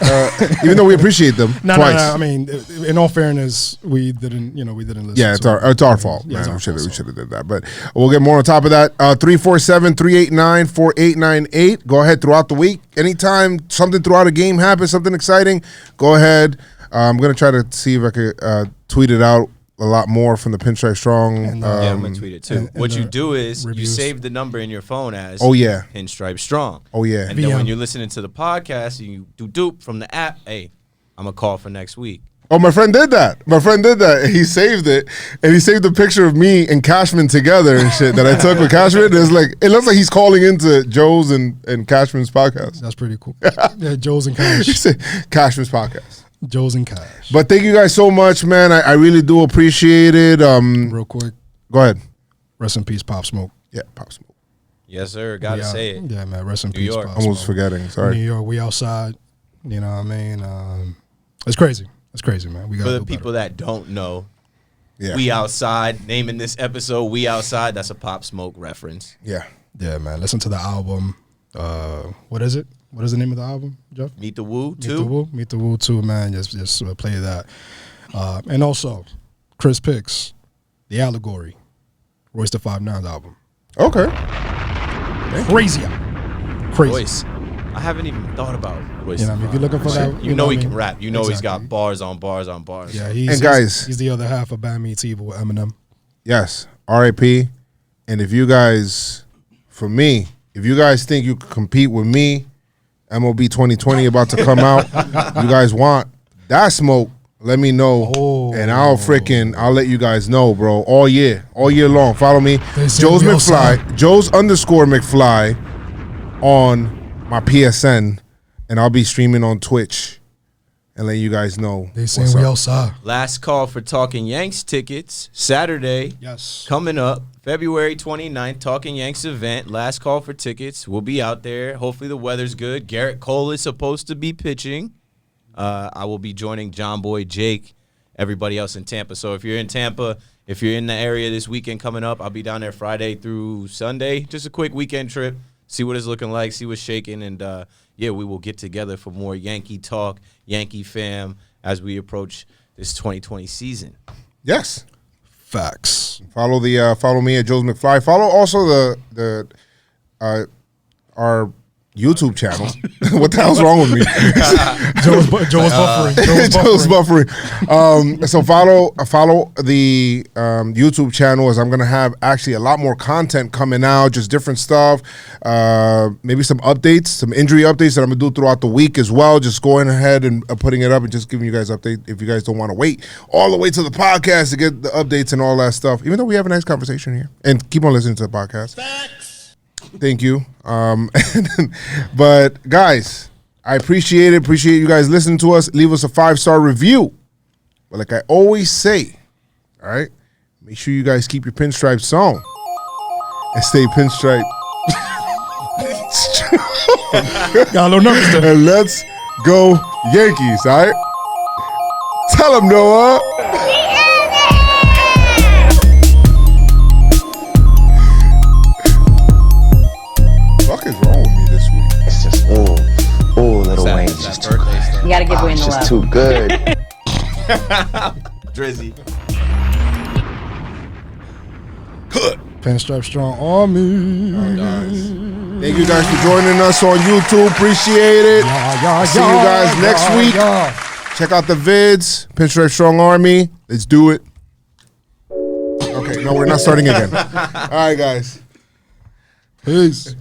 Even though we appreciate them No, twice. I mean, in all fairness, we didn't listen. Yeah, it's to our fault. Yeah, Man. We should have did that, but we'll get more on top of that. 347-389-4898. Go ahead throughout the week. Anytime something throughout a game happens, something exciting, go ahead. I'm gonna try to see if I could tweet it out a lot more from the Pinstripe Strong. I'm gonna tweet it too. What you do is you save the number in your phone as Pinstripe Strong. Oh yeah. And then when you're listening to the podcast, you do from the app. Hey, I'm gonna call for next week. Oh, my friend did that. He saved it, and he saved a picture of me and Cashman together and shit that I took with Cashman. It looks like he's calling into Joe's and Cashman's podcast. That's pretty cool. Yeah, Joe's and Cash. Cashman's podcast. Joe's and Cash. But thank you guys so much, man. I really do appreciate it. Real quick. Go ahead. Rest in peace, Pop Smoke. Yeah, Pop Smoke. Yes, sir. Gotta say it. Yeah, man. Rest in New peace, York. Pop Almost Smoke. forgetting. Sorry. New York. We outside. You know what I mean? It's crazy. It's crazy, man. We got for the people that don't know. Yeah. We outside. Naming this episode "We Outside." That's a Pop Smoke reference. Yeah. Yeah, man. Listen to the album. What is it? What is the name of the album, Jeff? Meet the Woo 2. Meet the Woo 2, man. Just play that. And also, Chris Picks, The Allegory, Royce the 5'9" album. Okay. Crazy. Royce. I haven't even thought about Royce. You know, if you're looking for that, you know he what I can mean? rap. You know he's Exactly. got bars on bars on bars. Yeah, And guys, he's the other half of Bad Meets Evil with Eminem. Yes. R.I.P. And if you guys, if you guys think you can compete with me, MLB 2020 about to come out, you guys want that smoke, let me know. And I'll let you guys know, bro. All year long. Follow me. Joe's McFly, Joe's_McFly on my PSN, and I'll be streaming on Twitch and let you guys know. They saying we outside. Last call for Talking Yanks tickets, Saturday. Yes. Coming up, February 29th, Talking Yanks event. Last call for tickets. We'll be out there. Hopefully the weather's good. Garrett Cole is supposed to be pitching. I will be joining John Boy, Jake, everybody else in Tampa. So if you're in Tampa, if you're in the area this weekend coming up, I'll be down there Friday through Sunday. Just a quick weekend trip. See what it's looking like, see what's shaking, and we will get together for more Yankee talk, Yankee fam, as we approach this 2020 season. Yes. Facts. Follow me at Joe's McFly. Follow also our YouTube channel. What the hell's wrong with me? Joe was buffering. Joe's buffering. So follow the YouTube channel, as I'm gonna have actually a lot more content coming out, just different stuff. Maybe some updates, some injury updates that I'm gonna do throughout the week as well. Just going ahead and putting it up and just giving you guys update if you guys don't want to wait all the way to the podcast to get the updates and all that stuff. Even though we have a nice conversation here, and keep on listening to the podcast. Thank you. But guys, I appreciate it. Appreciate you guys listening to us. Leave us a 5-star review. But like I always say, all right, make sure you guys keep your pinstripes on and stay pinstripe. Got a little nervous there. And let's go Yankees, all right? Tell them, Noah. What is wrong with me this week? It's just, Little Wayne's just too good. You gotta give Wayne the love. Just too good. Drizzy. Good. Pinstripe Strong Army. Thank you guys for joining us on YouTube. Appreciate it. See you guys next week. Check out the vids. Pinstripe Strong Army. Let's do it. Okay, no, we're not starting again. All right, guys. Peace.